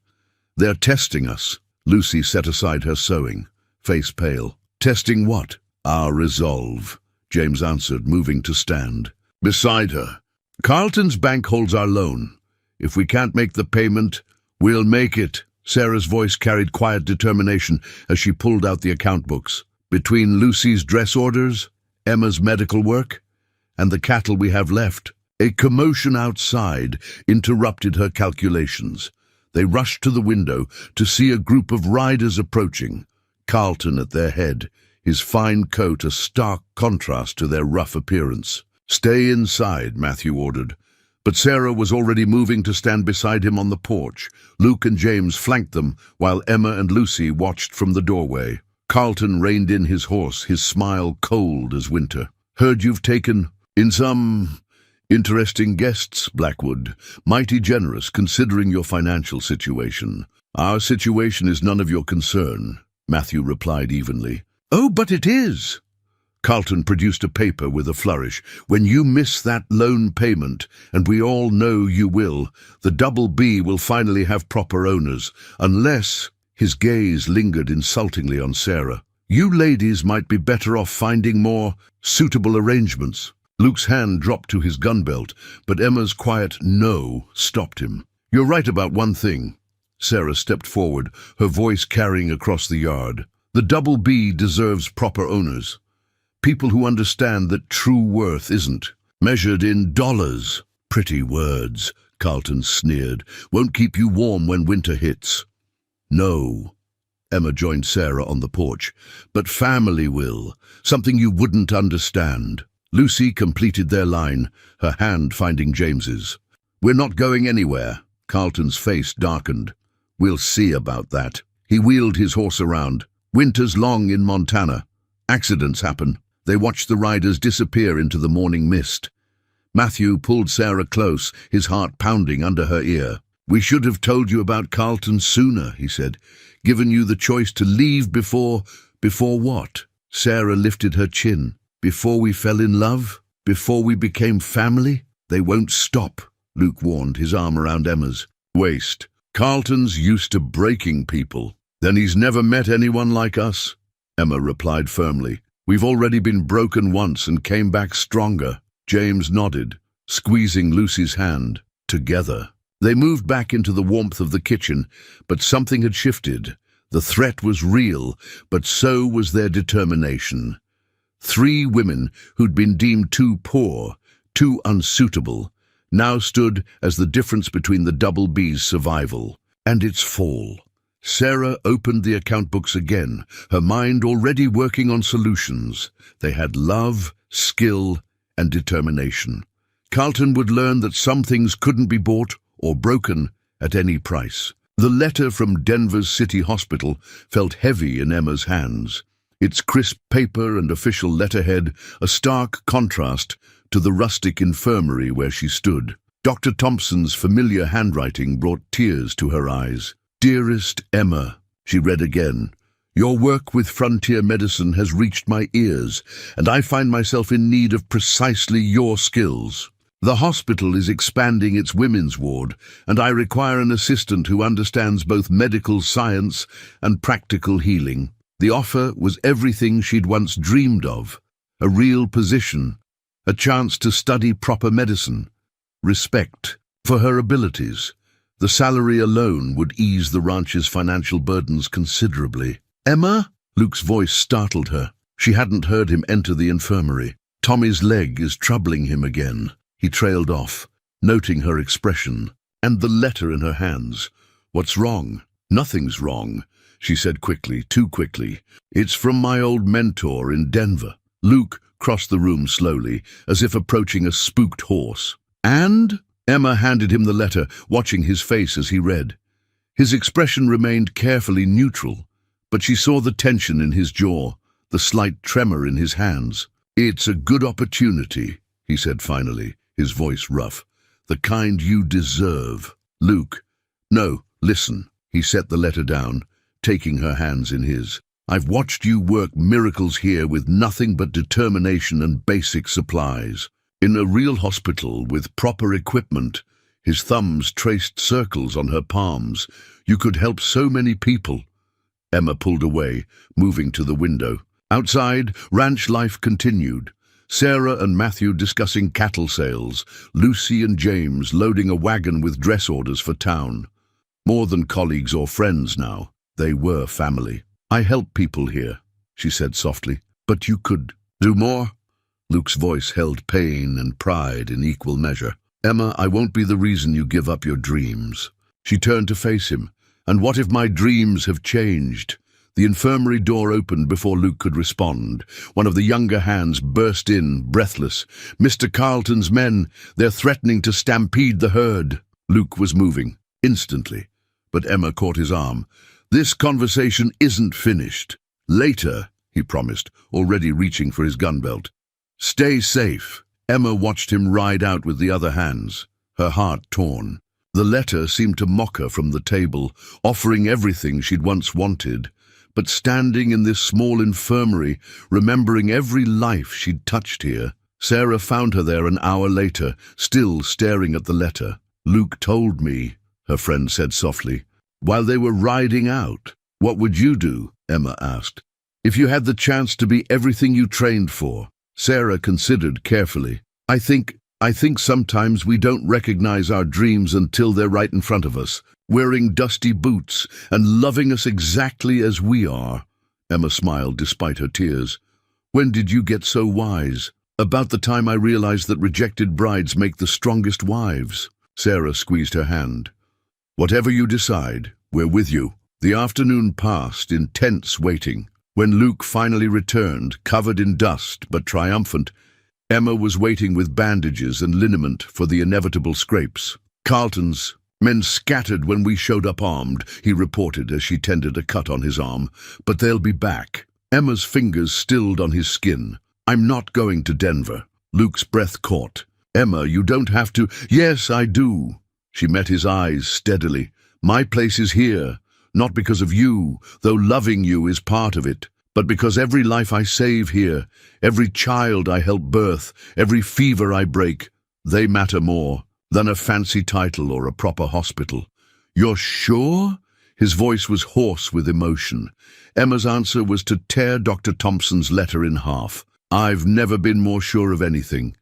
"They're testing us." Lucy set aside her sewing, face pale. "Testing what?" "Our resolve," James answered, moving to stand beside her. "Carlton's bank holds our loan. If we can't make the payment, we'll make it." Sarah's voice carried quiet determination as she pulled out the account books. "Between Lucy's dress orders, Emma's medical work, and the cattle we have left." A commotion outside interrupted her calculations. They rushed to the window to see a group of riders approaching, Carlton at their head, his fine coat a stark contrast to their rough appearance. "Stay inside," Matthew ordered. But Sarah was already moving to stand beside him on the porch. Luke and James flanked them, while Emma and Lucy watched from the doorway. Carlton reined in his horse, his smile cold as winter. "Heard you've taken in some interesting guests, Blackwood. Mighty generous, considering your financial situation." "Our situation is none of your concern," Matthew replied evenly. "Oh, but it is." Carlton produced a paper with a flourish. "When you miss that loan payment, and we all know you will, the double B will finally have proper owners, unless—" His gaze lingered insultingly on Sarah. "You ladies might be better off finding more suitable arrangements." Luke's hand dropped to his gun belt, but Emma's quiet "no" stopped him. "You're right about one thing." Sarah stepped forward, her voice carrying across the yard. "The double B deserves proper owners. People who understand that true worth isn't measured in dollars." "Pretty words," Carlton sneered. "Won't keep you warm when winter hits." "No," Emma joined Sarah on the porch, "but family will, something you wouldn't understand." Lucy completed their line, her hand finding James's. "We're not going anywhere." Carlton's face darkened. "We'll see about that." He wheeled his horse around. "Winter's long in Montana. Accidents happen." They watched the riders disappear into the morning mist. Matthew pulled Sarah close, his heart pounding under her ear. "We should have told you about Carlton sooner," he said. "Given you the choice to leave before what?" Sarah lifted her chin. "Before we fell in love? Before we became family?" "They won't stop," Luke warned, his arm around Emma's waist. "Carlton's used to breaking people." "Then he's never met anyone like us," Emma replied firmly. "We've already been broken once and came back stronger." James nodded, squeezing Lucy's hand. Together. They moved back into the warmth of the kitchen, but something had shifted. The threat was real, but so was their determination. 3 women who'd been deemed too poor, too unsuitable, now stood as the difference between the double B's survival and its fall. Sarah opened the account books again, her mind already working on solutions. They had love, skill, and determination. Carlton would learn that some things couldn't be bought or broken at any price. The letter from Denver's City Hospital felt heavy in Emma's hands, its crisp paper and official letterhead a stark contrast to the rustic infirmary where she stood. Dr. Thompson's familiar handwriting brought tears to her eyes. "Dearest Emma," she read again, "your work with frontier medicine has reached my ears, and I find myself in need of precisely your skills. The hospital is expanding its women's ward, and I require an assistant who understands both medical science and practical healing." The offer was everything she'd once dreamed of: a real position, a chance to study proper medicine, respect for her abilities. The salary alone would ease the ranch's financial burdens considerably. "Emma?" Luke's voice startled her. She hadn't heard him enter the infirmary. "Tommy's leg is troubling him again." He trailed off, noting her expression and the letter in her hands. "What's wrong?" "Nothing's wrong," she said quickly, too quickly. "It's from my old mentor in Denver." Luke crossed the room slowly, as if approaching a spooked horse. "And?" Emma handed him the letter, watching his face as he read. His expression remained carefully neutral, but she saw the tension in his jaw, the slight tremor in his hands. "It's a good opportunity," he said finally, his voice rough. "The kind you deserve." "Luke." "No, listen." He set the letter down, taking her hands in his. "I've watched you work miracles here with nothing but determination and basic supplies. In a real hospital with proper equipment," his thumbs traced circles on her palms, "you could help so many people." Emma pulled away, moving to the window. Outside, ranch life continued. Sarah and Matthew discussing cattle sales, Lucy and James loading a wagon with dress orders for town. More than colleagues or friends now, they were family. "I help people here," she said softly, "but you could do more." Luke's voice held pain and pride in equal measure. "Emma, I won't be the reason you give up your dreams." She turned to face him. "And what if my dreams have changed?" The infirmary door opened before Luke could respond. One of the younger hands burst in, breathless. "Mr. Carlton's men, they're threatening to stampede the herd." Luke was moving, instantly, but Emma caught his arm. "This conversation isn't finished." "Later," he promised, already reaching for his gun belt. "Stay safe." Emma watched him ride out with the other hands, her heart torn. The letter seemed to mock her from the table, offering everything she'd once wanted. But standing in this small infirmary, remembering every life she'd touched here, Sarah found her there an hour later, still staring at the letter. "Luke told me," her friend said softly, "while they were riding out." "What would you do?" Emma asked. "If you had the chance to be everything you trained for?" Sarah considered carefully. I think sometimes we don't recognize our dreams until they're right in front of us, wearing dusty boots and loving us exactly as we are." Emma smiled despite her tears. "When did you get so wise?" "About the time I realized that rejected brides make the strongest wives." Sarah squeezed her hand. "Whatever you decide, we're with you." The afternoon passed in tense waiting. When Luke finally returned, covered in dust but triumphant, Emma was waiting with bandages and liniment for the inevitable scrapes. "Carlton's men scattered when we showed up armed," he reported as she tended a cut on his arm, "but they'll be back." Emma's fingers stilled on his skin. "I'm not going to Denver." Luke's breath caught. "Emma, you don't have to." "Yes, I do." She met his eyes steadily. "My place is here. Not because of you, though loving you is part of it, but because every life I save here, every child I help birth, every fever I break, they matter more than a fancy title or a proper hospital." "You're sure?" His voice was hoarse with emotion. Emma's answer was to tear Dr. Thompson's letter in half. "I've never been more sure of anything."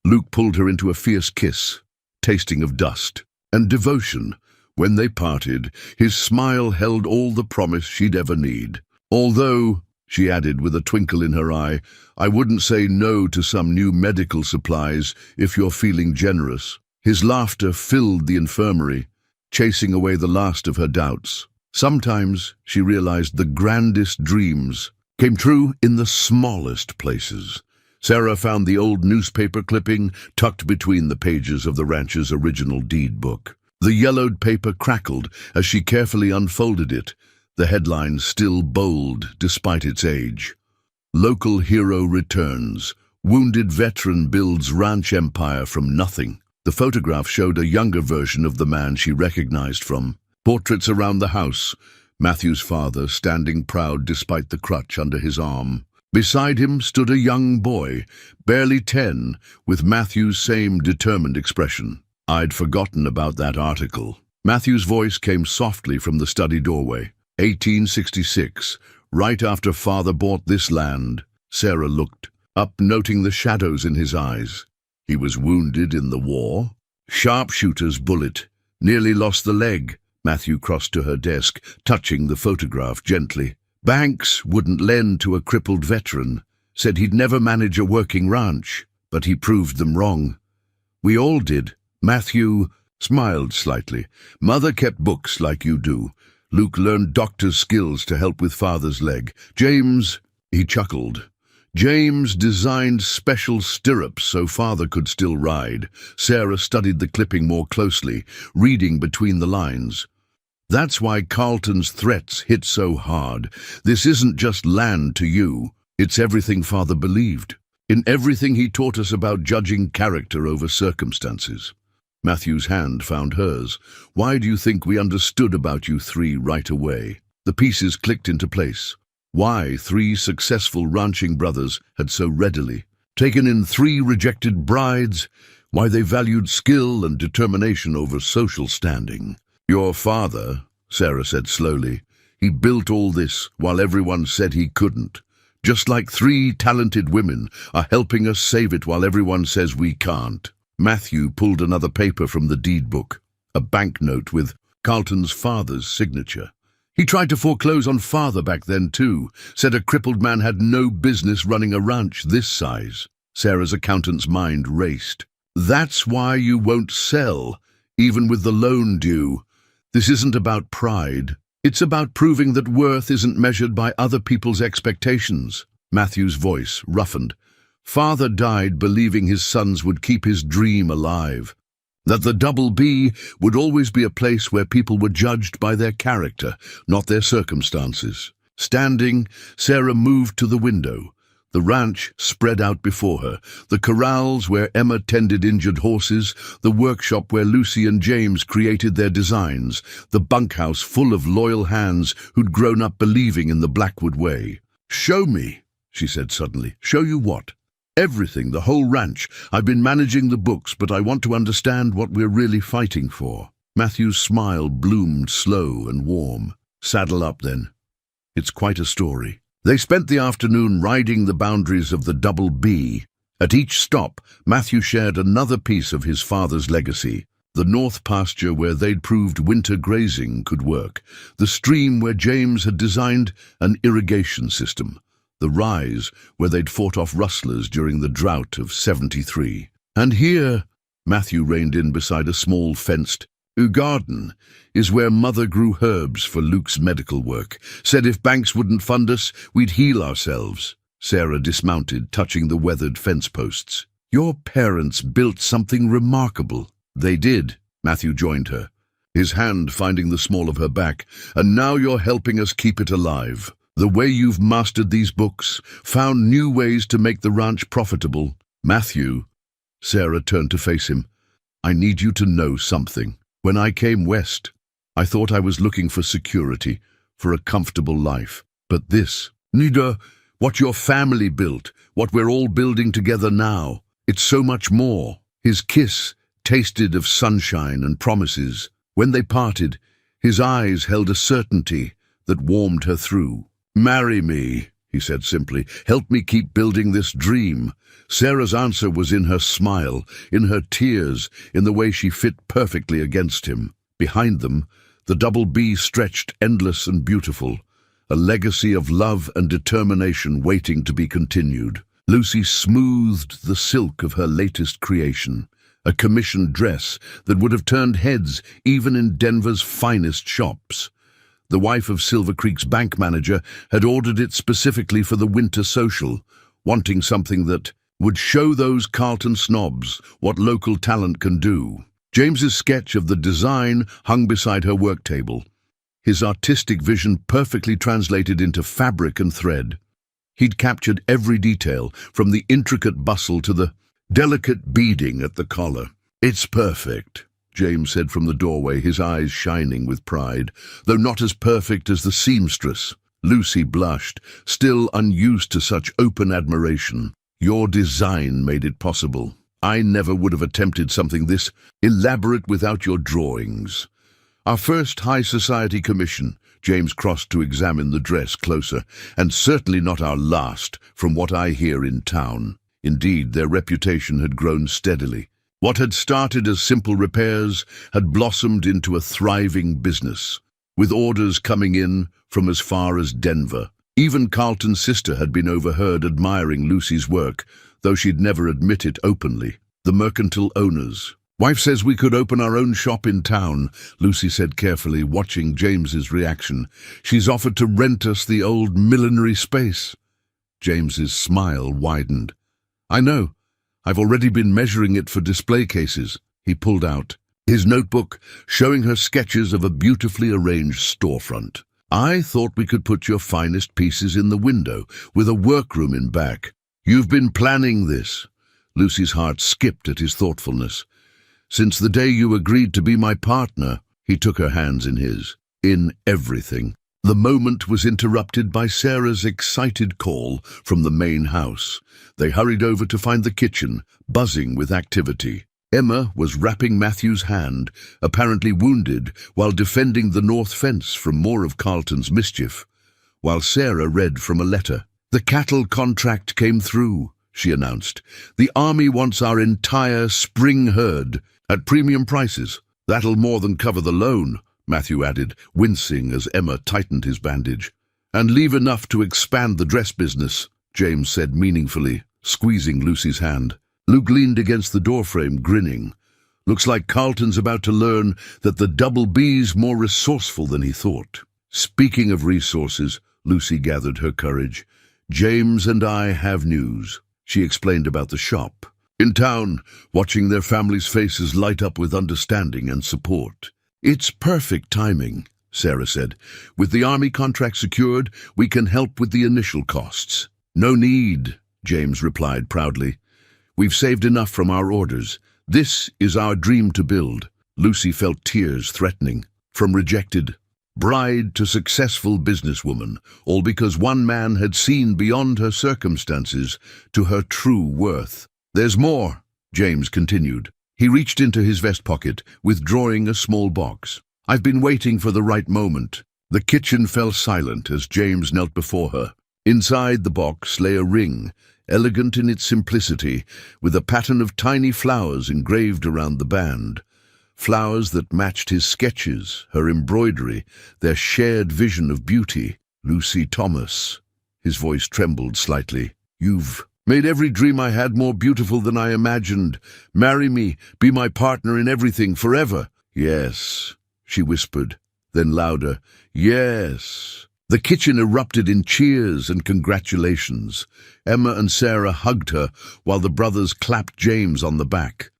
Luke pulled her into a fierce kiss, tasting of dust and devotion. When they parted, his smile held all the promise she'd ever need. "Although," she added with a twinkle in her eye, "I wouldn't say no to some new medical supplies if you're feeling generous." His laughter filled the infirmary, chasing away the last of her doubts. Sometimes, she realized, the grandest dreams came true in the smallest places. Sarah found the old newspaper clipping tucked between the pages of the ranch's original deed book. The yellowed paper crackled as she carefully unfolded it, the headline still bold despite its age. Local hero returns. Wounded veteran builds ranch empire from nothing. The photograph showed a younger version of the man she recognized from. Portraits around the house. Matthew's father standing proud despite the crutch under his arm. Beside him stood a young boy, barely 10, with Matthew's same determined expression. I'd forgotten about that article. Matthew's voice came softly from the study doorway. 1866, right after father bought this land. Sarah looked up, noting the shadows in his eyes. He was wounded in the war. Sharpshooter's bullet. Nearly lost the leg. Matthew crossed to her desk, touching the photograph gently. Banks wouldn't lend to a crippled veteran. Said he'd never manage a working ranch, but he proved them wrong. We all did. Matthew smiled slightly. Mother kept books like you do. Luke learned doctor's skills to help with father's leg. James, he chuckled. James designed special stirrups so father could still ride. Sarah studied the clipping more closely, reading between the lines. That's why Carlton's threats hit so hard. This isn't just land to you. It's everything father believed. In everything he taught us about judging character over circumstances. Matthew's hand found hers. Why do you think we understood about you three right away? The pieces clicked into place. Why 3 successful ranching brothers had so readily taken in 3 rejected brides, why they valued skill and determination over social standing. Your father, Sarah said slowly, he built all this while everyone said he couldn't. Just like 3 talented women are helping us save it while everyone says we can't. Matthew pulled another paper from the deed book, a banknote with Carlton's father's signature. He tried to foreclose on father back then too, said a crippled man had no business running a ranch this size. Sarah's accountant's mind raced. That's why you won't sell, even with the loan due. This isn't about pride. It's about proving that worth isn't measured by other people's expectations. Matthew's voice roughened. Father died believing his sons would keep his dream alive. That the Double B would always be a place where people were judged by their character, not their circumstances. Standing, Sarah moved to the window. The ranch spread out before her, the corrals where Emma tended injured horses, the workshop where Lucy and James created their designs, the bunkhouse full of loyal hands who'd grown up believing in the Blackwood way. Show me, she said suddenly. Show you what? Everything, the whole ranch. I've been managing the books, but I want to understand what we're really fighting for. Matthew's smile bloomed slow and warm. Saddle up, then. It's quite a story. They spent the afternoon riding the boundaries of the Double B. At each stop, Matthew shared another piece of his father's legacy. The north pasture where they'd proved winter grazing could work. The stream where James had designed an irrigation system. The rise where they'd fought off rustlers during the drought of 73. And here, Matthew reined in beside a small fenced garden, is where Mother grew herbs for Luke's medical work. Said if banks wouldn't fund us, we'd heal ourselves. Sarah dismounted, touching the weathered fence posts. Your parents built something remarkable. They did. Matthew joined her, his hand finding the small of her back. And now you're helping us keep it alive. The way you've mastered these books, found new ways to make the ranch profitable. Matthew, Sarah turned to face him. I need you to know something. When I came west, I thought I was looking for security, for a comfortable life. But this, neither what your family built, what we're all building together now, it's so much more. His kiss tasted of sunshine and promises. When they parted, his eyes held a certainty that warmed her through. Marry me, he said simply. Help me keep building this dream. Sarah's answer was in her smile, in her tears, in the way she fit perfectly against him. Behind them, the Double B stretched endless and beautiful, a legacy of love and determination waiting to be continued. Lucy smoothed the silk of her latest creation, a commissioned dress that would have turned heads even in Denver's finest shops. The wife of Silver Creek's bank manager had ordered it specifically for the winter social, wanting something that would show those Carlton snobs what local talent can do. James's sketch of the design hung beside her work table, his artistic vision perfectly translated into fabric and thread. He'd captured every detail, from the intricate bustle to the delicate beading at the collar. "It's perfect," James said from the doorway, his eyes shining with pride, "though not as perfect as the seamstress." Lucy blushed, still unused to such open admiration. "Your design made it possible. I never would have attempted something this elaborate without your drawings." "Our first high society commission," James crossed to examine the dress closer, "and certainly not our last, from what I hear in town." Indeed, their reputation had grown steadily. What had started as simple repairs had blossomed into a thriving business, with orders coming in from as far as Denver. Even Carlton's sister had been overheard admiring Lucy's work, though she'd never admit it openly. The mercantile owners. "Wife says we could open our own shop in town," Lucy said carefully, watching James's reaction. "She's offered to rent us the old millinery space." James's smile widened. "I know. I've already been measuring it for display cases." He pulled out his notebook, showing her sketches of a beautifully arranged storefront. "I thought we could put your finest pieces in the window, with a workroom in back." "You've been planning this." Lucy's heart skipped at his thoughtfulness. "Since the day you agreed to be my partner." He took her hands in his. "In everything." The moment was interrupted by Sarah's excited call from the main house. They hurried over to find the kitchen buzzing with activity. Emma was wrapping Matthew's hand, apparently wounded, while defending the north fence from more of Carlton's mischief, while Sarah read from a letter. "The cattle contract came through," she announced. "The army wants our entire spring herd at premium prices. That'll more than cover the loan," Matthew added, wincing as Emma tightened his bandage. "And leave enough to expand the dress business," James said meaningfully, squeezing Lucy's hand. Luke leaned against the doorframe, grinning. "Looks like Carlton's about to learn that the Double B's more resourceful than he thought." "Speaking of resources," Lucy gathered her courage, "James and I have news." She explained about the shop. "In town, watching their families' faces light up with understanding and support." "It's perfect timing," Sarah said. "With the army contract secured, we can help with the initial costs." "No need," James replied proudly. "We've saved enough from our orders. This is our dream to build." Lucy felt tears threatening. From rejected bride to successful businesswoman, all because one man had seen beyond her circumstances to her true worth. "There's more," James continued. He reached into his vest pocket, withdrawing a small box. "I've been waiting for the right moment." The kitchen fell silent as James knelt before her. Inside the box lay a ring, elegant in its simplicity, with a pattern of tiny flowers engraved around the band. Flowers that matched his sketches, her embroidery, their shared vision of beauty. "Lucy Thomas." His voice trembled slightly. "You've made every dream I had more beautiful than I imagined. Marry me, be my partner in everything, forever." "Yes," she whispered, then louder, "Yes." The kitchen erupted in cheers and congratulations. Emma and Sarah hugged her, while the brothers clapped James on the back.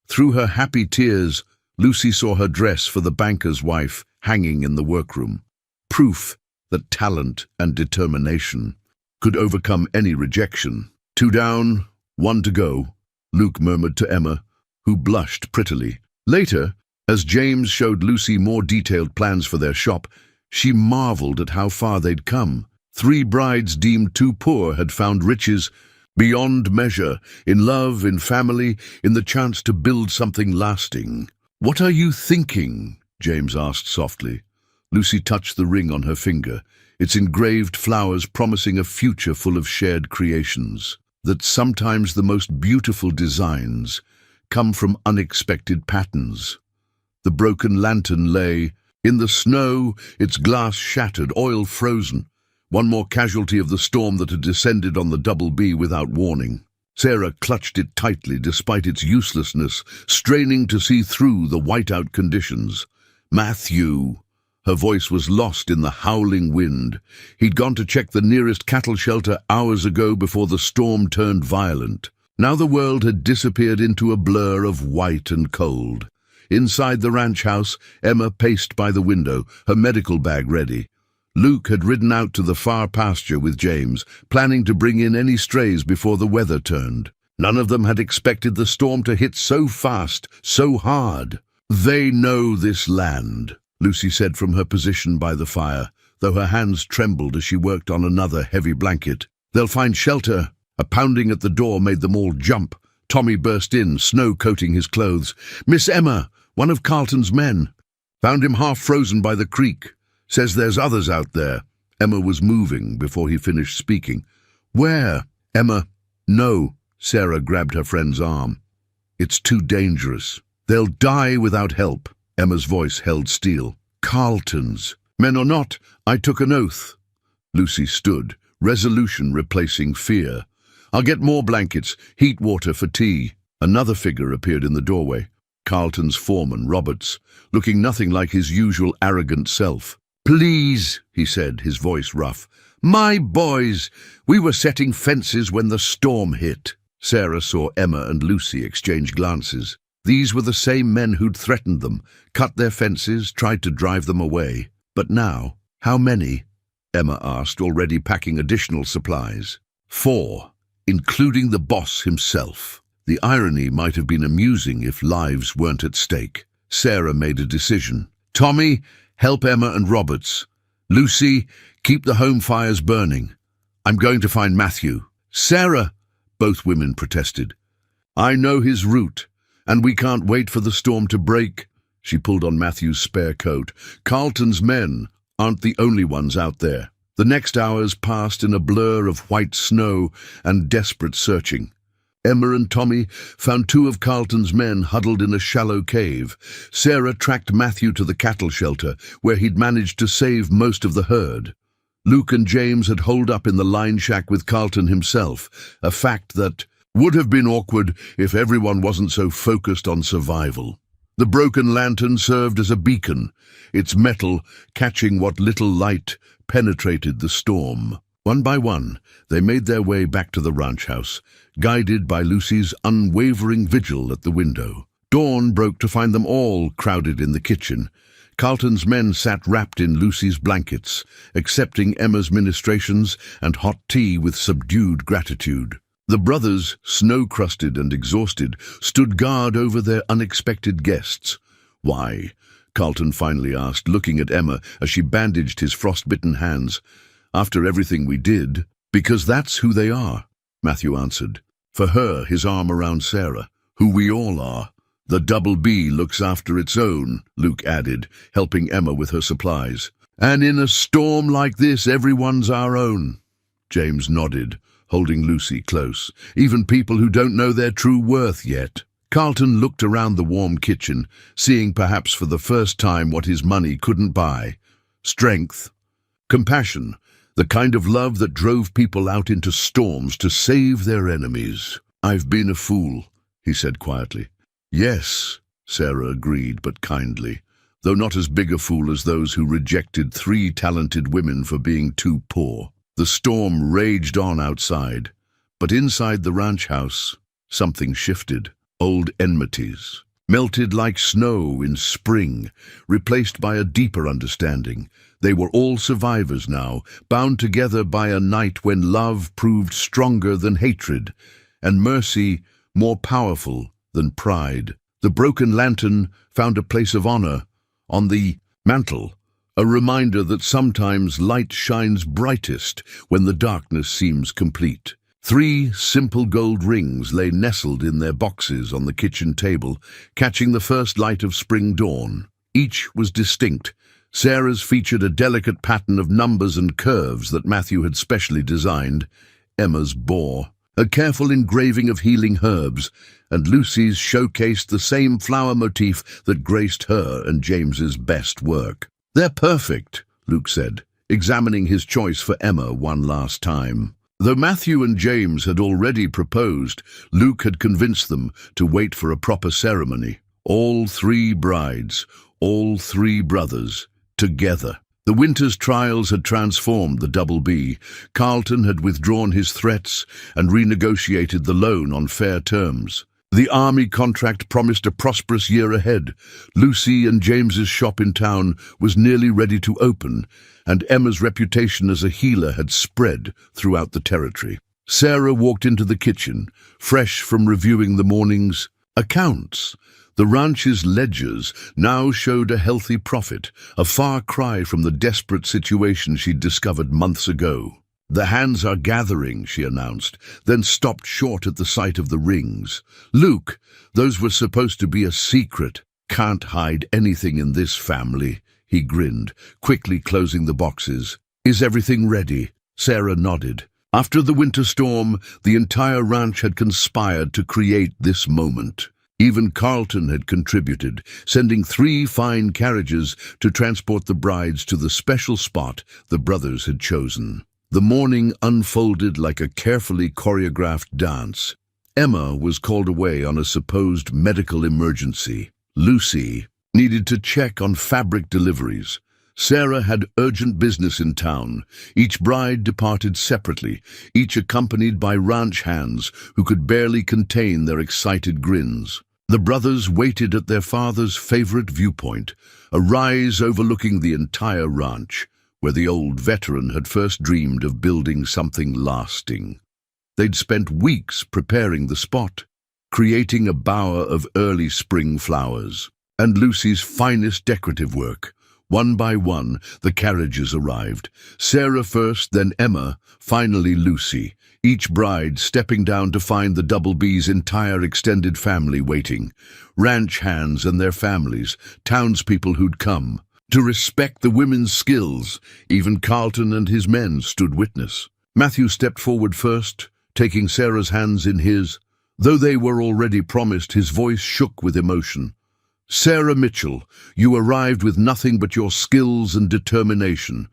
Through her happy tears, Lucy saw her dress for the banker's wife hanging in the workroom. Proof that talent and determination could overcome any rejection. "Two down, one to go," Luke murmured to Emma, who blushed prettily. Later, as James showed Lucy more detailed plans for their shop, she marveled at how far they'd come. 3 brides deemed too poor had found riches beyond measure, in love, in family, in the chance to build something lasting. "What are you thinking?" James asked softly. Lucy touched the ring on her finger, its engraved flowers promising a future full of shared creations. That sometimes the most beautiful designs come from unexpected patterns. The broken lantern lay in the snow, its glass shattered, oil frozen, one more casualty of the storm that had descended on the Double B without warning. Sarah clutched it tightly despite its uselessness, straining to see through the whiteout conditions. "Matthew!" Her voice was lost in the howling wind. He'd gone to check the nearest cattle shelter hours ago before the storm turned violent. Now the world had disappeared into a blur of white and cold. Inside the ranch house, Emma paced by the window, her medical bag ready. Luke had ridden out to the far pasture with James, planning to bring in any strays before the weather turned. None of them had expected the storm to hit so fast, so hard. "They know this land," Lucy said from her position by the fire, though her hands trembled as she worked on another heavy blanket. "They'll find shelter." A pounding at the door made them all jump. Tommy burst in, snow coating his clothes. "Miss Emma, one of Carlton's men. Found him half frozen by the creek. Says there's others out there." Emma was moving before he finished speaking. "Where?" "Emma, no." Sarah grabbed her friend's arm. "It's too dangerous. They'll die without help." Emma's voice held steel. "Carlton's. Men or not, I took an oath." Lucy stood, resolution replacing fear. "I'll get more blankets, heat water for tea." Another figure appeared in the doorway. Carlton's foreman, Roberts, looking nothing like his usual arrogant self. "Please," he said, his voice rough. "My boys, we were setting fences when the storm hit." Sarah saw Emma and Lucy exchange glances. These were the same men who'd threatened them, cut their fences, tried to drive them away. But now, how many? Emma asked, already packing additional supplies. 4, including the boss himself. The irony might have been amusing if lives weren't at stake. Sarah made a decision. "Tommy, help Emma and Roberts. Lucy, keep the home fires burning. I'm going to find Matthew." "Sarah," both women protested. "I know his route, and we can't wait for the storm to break." She pulled on Matthew's spare coat. "Carlton's men aren't the only ones out there." The next hours passed in a blur of white snow and desperate searching. Emma and Tommy found 2 of Carlton's men huddled in a shallow cave. Sarah tracked Matthew to the cattle shelter, where he'd managed to save most of the herd. Luke and James had holed up in the line shack with Carlton himself, a fact that would have been awkward if everyone wasn't so focused on survival. The broken lantern served as a beacon, its metal catching what little light penetrated the storm. One by one, they made their way back to the ranch house, guided by Lucy's unwavering vigil at the window. Dawn broke to find them all crowded in the kitchen. Carlton's men sat wrapped in Lucy's blankets, accepting Emma's ministrations and hot tea with subdued gratitude. The brothers, snow-crusted and exhausted, stood guard over their unexpected guests. "Why?" Carlton finally asked, looking at Emma as she bandaged his frost-bitten hands. "After everything we did." "Because that's who they are," Matthew answered. For her, his arm around Sarah. "Who we all are." "The Double B looks after its own," Luke added, helping Emma with her supplies. "And in a storm like this, everyone's our own." James nodded, holding Lucy close. "Even people who don't know their true worth yet." Carlton looked around the warm kitchen, seeing perhaps for the first time what his money couldn't buy. Strength. Compassion. The kind of love that drove people out into storms to save their enemies. "I've been a fool," he said quietly. "Yes," Sarah agreed, but kindly, though not as big a fool as those who rejected 3 talented women for being too poor. The storm raged on outside, but inside the ranch house, something shifted. Old enmities, melted like snow in spring, replaced by a deeper understanding. They were all survivors now, bound together by a night when love proved stronger than hatred, and mercy more powerful than pride. The broken lantern found a place of honor on the mantle, a reminder that sometimes light shines brightest when the darkness seems complete. 3 simple gold rings lay nestled in their boxes on the kitchen table, catching the first light of spring dawn. Each was distinct. Sarah's featured a delicate pattern of numbers and curves that Matthew had specially designed. Emma's bore a careful engraving of healing herbs, and Lucy's showcased the same flower motif that graced her and James's best work. "They're perfect," Luke said, examining his choice for Emma one last time. Though Matthew and James had already proposed, Luke had convinced them to wait for a proper ceremony. All 3 brides, all 3 brothers, together. The winter's trials had transformed the Double B. Carlton had withdrawn his threats and renegotiated the loan on fair terms. The army contract promised a prosperous year ahead. Lucy and James's shop in town was nearly ready to open, and Emma's reputation as a healer had spread throughout the territory. Sarah walked into the kitchen, fresh from reviewing the morning's accounts. The ranch's ledgers now showed a healthy profit, a far cry from the desperate situation she'd discovered months ago. "The hands are gathering," she announced, then stopped short at the sight of the rings. "Luke, those were supposed to be a secret. Can't hide anything in this family," he grinned, quickly closing the boxes. "Is everything ready?" Sarah nodded. After the winter storm, the entire ranch had conspired to create this moment. Even Carlton had contributed, sending 3 fine carriages to transport the brides to the special spot the brothers had chosen. The morning unfolded like a carefully choreographed dance. Emma was called away on a supposed medical emergency. Lucy needed to check on fabric deliveries. Sarah had urgent business in town. Each bride departed separately, each accompanied by ranch hands who could barely contain their excited grins. The brothers waited at their father's favorite viewpoint, a rise overlooking the entire ranch, where the old veteran had first dreamed of building something lasting. They'd spent weeks preparing the spot, creating a bower of early spring flowers, and Lucy's finest decorative work. One by one, the carriages arrived. Sarah first, then Emma, finally Lucy, each bride stepping down to find the Double B's entire extended family waiting. Ranch hands and their families, townspeople who'd come to respect the women's skills. Even Carlton and his men stood witness. Matthew stepped forward first, taking Sarah's hands in his. Though they were already promised, his voice shook with emotion. "Sarah Mitchell, you arrived with nothing but your skills and determination.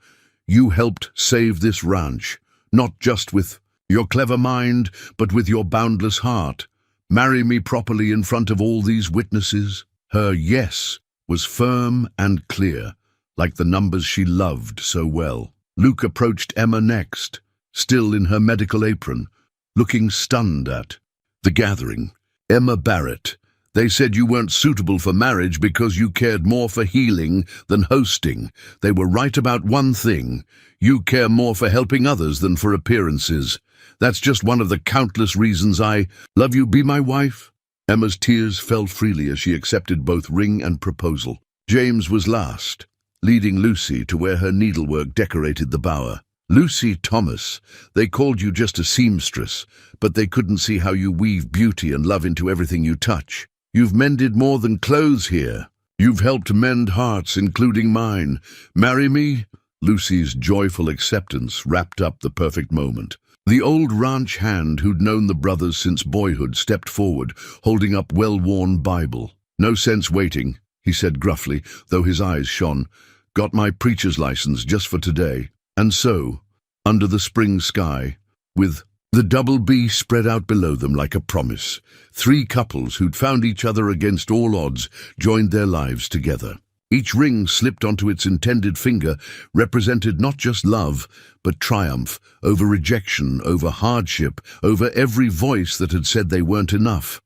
You helped save this ranch, not just with your clever mind, but with your boundless heart. Marry me properly in front of all these witnesses." Her yes was firm and clear, like the numbers she loved so well. Luke approached Emma next, still in her medical apron, looking stunned at the gathering. "Emma Barrett, they said you weren't suitable for marriage because you cared more for healing than hosting. They were right about one thing. You care more for helping others than for appearances. That's just one of the countless reasons I love you. Be my wife?" Emma's tears fell freely as she accepted both ring and proposal. James was last, leading Lucy to where her needlework decorated the bower. "Lucy Thomas, they called you just a seamstress, but they couldn't see how you weave beauty and love into everything you touch. You've mended more than clothes here. You've helped mend hearts, including mine. Marry me?" Lucy's joyful acceptance wrapped up the perfect moment. The old ranch hand who'd known the brothers since boyhood stepped forward, holding up well-worn Bible. "No sense waiting," he said gruffly, though his eyes shone. "Got my preacher's license just for today." And so, under the spring sky, with the Double B spread out below them like a promise, 3 couples who'd found each other against all odds joined their lives together. Each ring slipped onto its intended finger represented not just love, but triumph, over rejection, over hardship, over every voice that had said they weren't enough.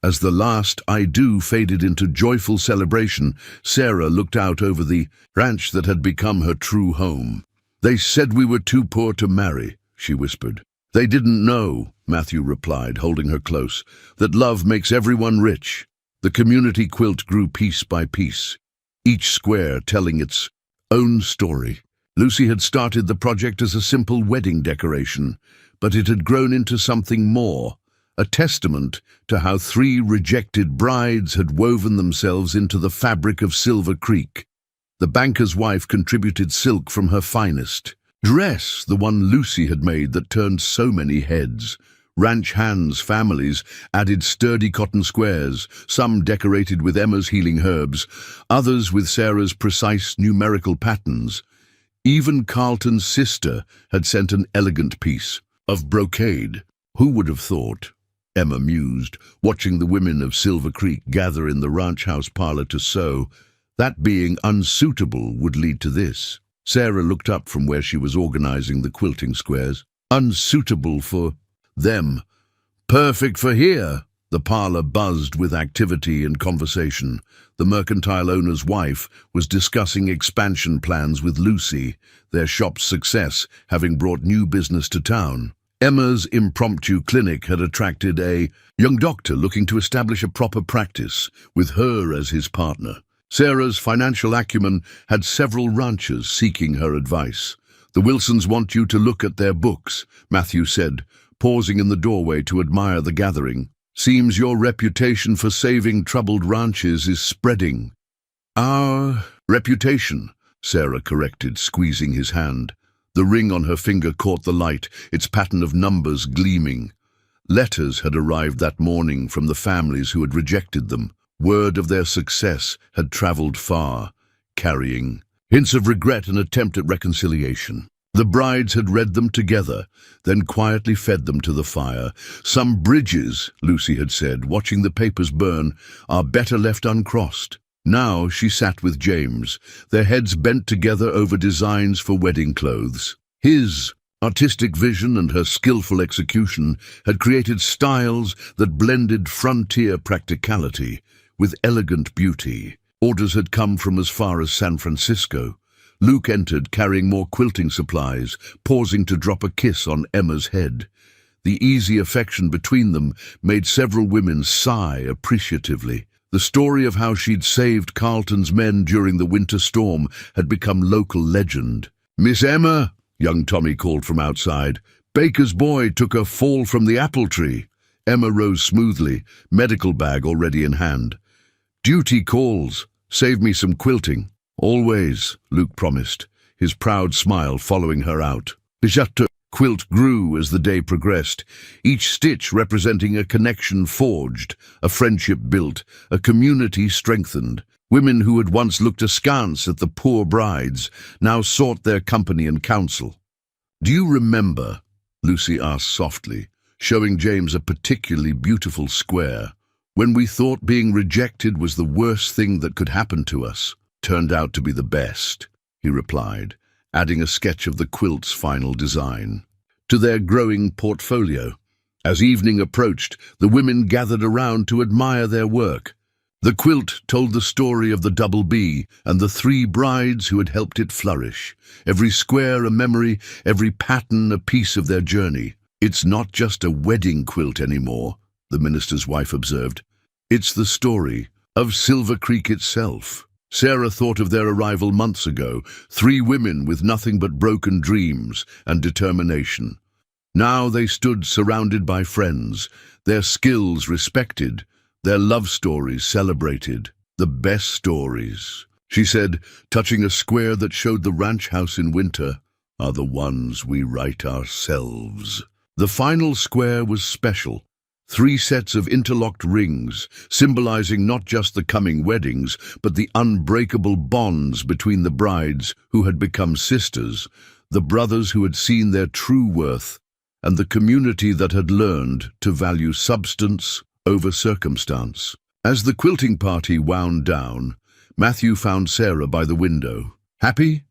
As the last "I do" faded into joyful celebration, Sarah looked out over the ranch that had become her true home. "They said we were too poor to marry," she whispered. "They didn't know," Matthew replied, holding her close, "that love makes everyone rich." The community quilt grew piece by piece, each square telling its own story. Lucy had started the project as a simple wedding decoration, but it had grown into something more, a testament to how 3 rejected brides had woven themselves into the fabric of Silver Creek. The banker's wife contributed silk from her finest dress, the one Lucy had made that turned so many heads. Ranch hands' families added sturdy cotton squares, some decorated with Emma's healing herbs, others with Sarah's precise numerical patterns. Even Carlton's sister had sent an elegant piece of brocade. Who would have thought? Emma mused, watching the women of Silver Creek gather in the ranch house parlor to sew. That being unsuitable would lead to this. Sarah looked up from where she was organizing the quilting squares. Unsuitable for them. Perfect for here, The parlor buzzed with activity and conversation. The mercantile owner's wife was discussing expansion plans with Lucy, their shop's success having brought new business to town. Emma's impromptu clinic had attracted a young doctor looking to establish a proper practice, with her as his partner. Sarah's financial acumen had several ranchers seeking her advice. "The Wilsons want you to look at their books," Matthew said, pausing in the doorway to admire the gathering. "Seems your reputation for saving troubled ranches is spreading." "Our reputation," Sarah corrected, squeezing his hand. The ring on her finger caught the light, its pattern of numbers gleaming. Letters had arrived that morning from the families who had rejected them. Word of their success had traveled far, carrying hints of regret and attempt at reconciliation. The brides had read them together, then quietly fed them to the fire. "Some bridges," Lucy had said, watching the papers burn, "are better left uncrossed." Now she sat with James, their heads bent together over designs for wedding clothes. His artistic vision and her skillful execution had created styles that blended frontier practicality with elegant beauty. Orders had come from as far as San Francisco. Luke entered, carrying more quilting supplies, pausing to drop a kiss on Emma's head. The easy affection between them made several women sigh appreciatively. The story of how she'd saved Carlton's men during the winter storm had become local legend. "Miss Emma," young Tommy called from outside, "Baker's boy took a fall from the apple tree." Emma rose smoothly, medical bag already in hand. "Duty calls. Save me some quilting." "Always," Luke promised, his proud smile following her out. The quilt grew as the day progressed, each stitch representing a connection forged, a friendship built, a community strengthened. Women who had once looked askance at the poor brides now sought their company and counsel. "Do you remember," Lucy asked softly, showing James a particularly beautiful square, "when we thought being rejected was the worst thing that could happen to us? Turned out to be the best," he replied, adding a sketch of the quilt's final design to their growing portfolio. As evening approached, the women gathered around to admire their work. The quilt told the story of the Double B and the three brides who had helped it flourish. Every square a memory, every pattern a piece of their journey. "It's not just a wedding quilt anymore," the minister's wife observed. "It's the story of Silver Creek itself." Sarah thought of their arrival months ago, three women with nothing but broken dreams and determination. Now they stood surrounded by friends, their skills respected, their love stories celebrated. "The best stories," she said, touching a square that showed the ranch house in winter, "are the ones we write ourselves." The final square was special. 3 sets of interlocked rings, symbolizing not just the coming weddings, but the unbreakable bonds between the brides who had become sisters, the brothers who had seen their true worth, and the community that had learned to value substance over circumstance. As the quilting party wound down, Matthew found Sarah by the window. "Happy?"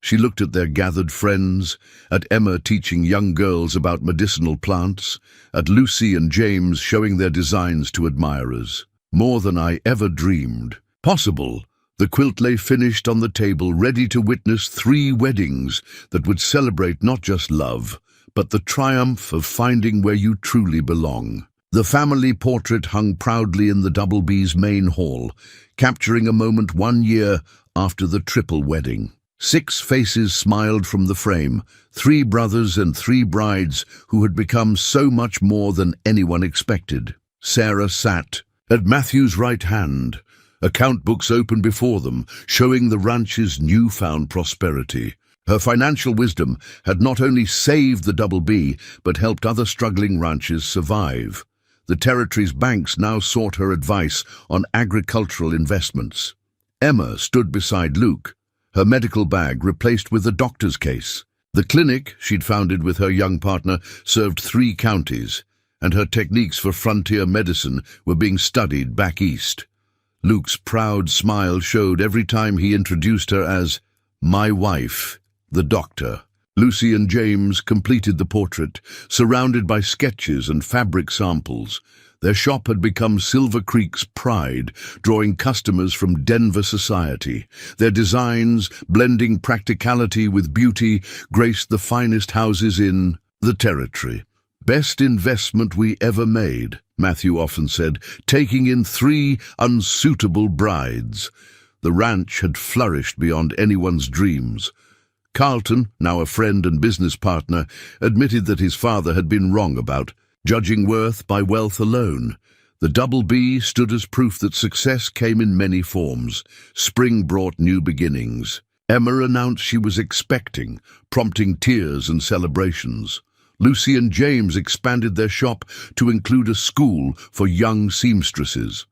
She looked at their gathered friends, at Emma teaching young girls about medicinal plants, at Lucy and James showing their designs to admirers. "More than I ever dreamed possible." The quilt lay finished on the table, ready to witness 3 weddings that would celebrate not just love, but the triumph of finding where you truly belong. The family portrait hung proudly in the Double B's main hall, capturing a moment 1 year after the triple wedding. 6 faces smiled from the frame, 3 brothers and 3 brides who had become so much more than anyone expected. Sarah sat at Matthew's right hand, account books open before them, showing the ranch's newfound prosperity. Her financial wisdom had not only saved the Double B, but helped other struggling ranches survive. The territory's banks now sought her advice on agricultural investments. Emma stood beside Luke, her medical bag replaced with a doctor's case. The clinic she'd founded with her young partner served 3 counties, and her techniques for frontier medicine were being studied back east. Luke's proud smile showed every time he introduced her as "my wife, the doctor." Lucy and James completed the portrait, surrounded by sketches and fabric samples. Their shop had become Silver Creek's pride, drawing customers from Denver society. Their designs, blending practicality with beauty, graced the finest houses in the territory. "Best investment we ever made," Matthew often said, taking in 3 unsuitable brides. The ranch had flourished beyond anyone's dreams. Carlton, now a friend and business partner, admitted that his father had been wrong about judging worth by wealth alone. The Double B stood as proof that success came in many forms. Spring brought new beginnings. Emma announced she was expecting, prompting tears and celebrations. Lucy and James expanded their shop to include a school for young seamstresses.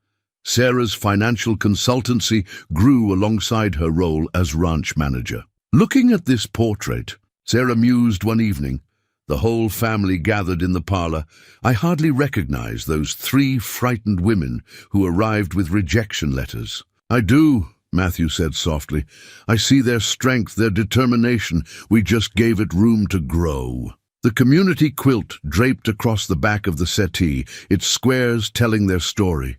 Sarah's financial consultancy grew alongside her role as ranch manager. Looking at this portrait, Sarah mused one evening. The whole family gathered in the parlor. "I hardly recognize those 3 frightened women who arrived with rejection letters." "I do," Matthew said softly. "I see their strength, their determination. We just gave it room to grow." The community quilt draped across the back of the settee, its squares telling their story.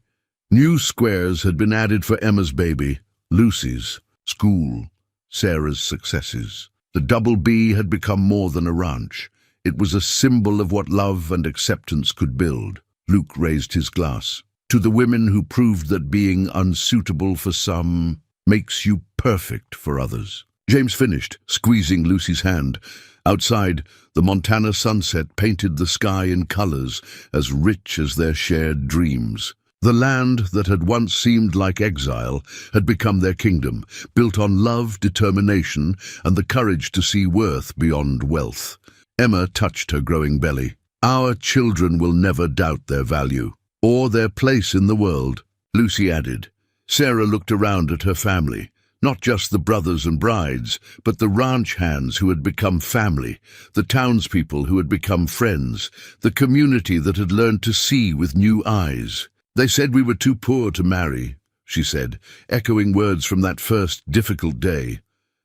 New squares had been added for Emma's baby, Lucy's, school, Sarah's successes. The Double B had become more than a ranch. It was a symbol of what love and acceptance could build. Luke raised his glass. "To the women who proved that being unsuitable for some makes you perfect for others." James finished, squeezing Lucy's hand. Outside, the Montana sunset painted the sky in colors as rich as their shared dreams. The land that had once seemed like exile had become their kingdom, built on love, determination, and the courage to see worth beyond wealth. Emma touched her growing belly. "Our children will never doubt their value, or their place in the world," Lucy added. Sarah looked around at her family. Not just the brothers and brides, but the ranch hands who had become family, the townspeople who had become friends, the community that had learned to see with new eyes. "They said we were too poor to marry," she said, echoing words from that first difficult day.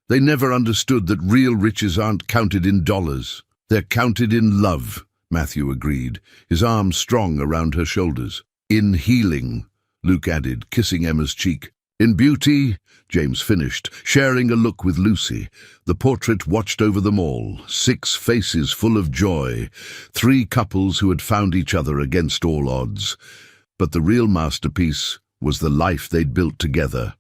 "They never understood that real riches aren't counted in dollars. They're counted in love," Matthew agreed, his arms strong around her shoulders. "In healing," Luke added, kissing Emma's cheek. "In beauty," James finished, sharing a look with Lucy. The portrait watched over them all, 6 faces full of joy, 3 couples who had found each other against all odds. But the real masterpiece was the life they'd built together.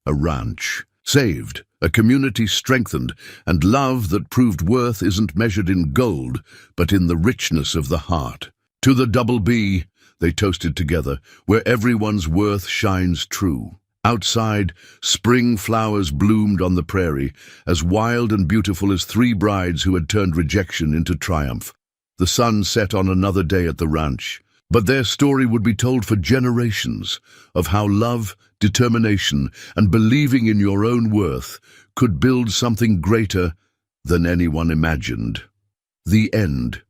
A ranch, saved, a community strengthened, and love that proved worth isn't measured in gold, but in the richness of the heart. "To the Double B," they toasted together, "where everyone's worth shines true." Outside, spring flowers bloomed on the prairie, as wild and beautiful as 3 brides who had turned rejection into triumph. The sun set on another day at the ranch, but their story would be told for generations of how love, determination, and believing in your own worth could build something greater than anyone imagined. The end.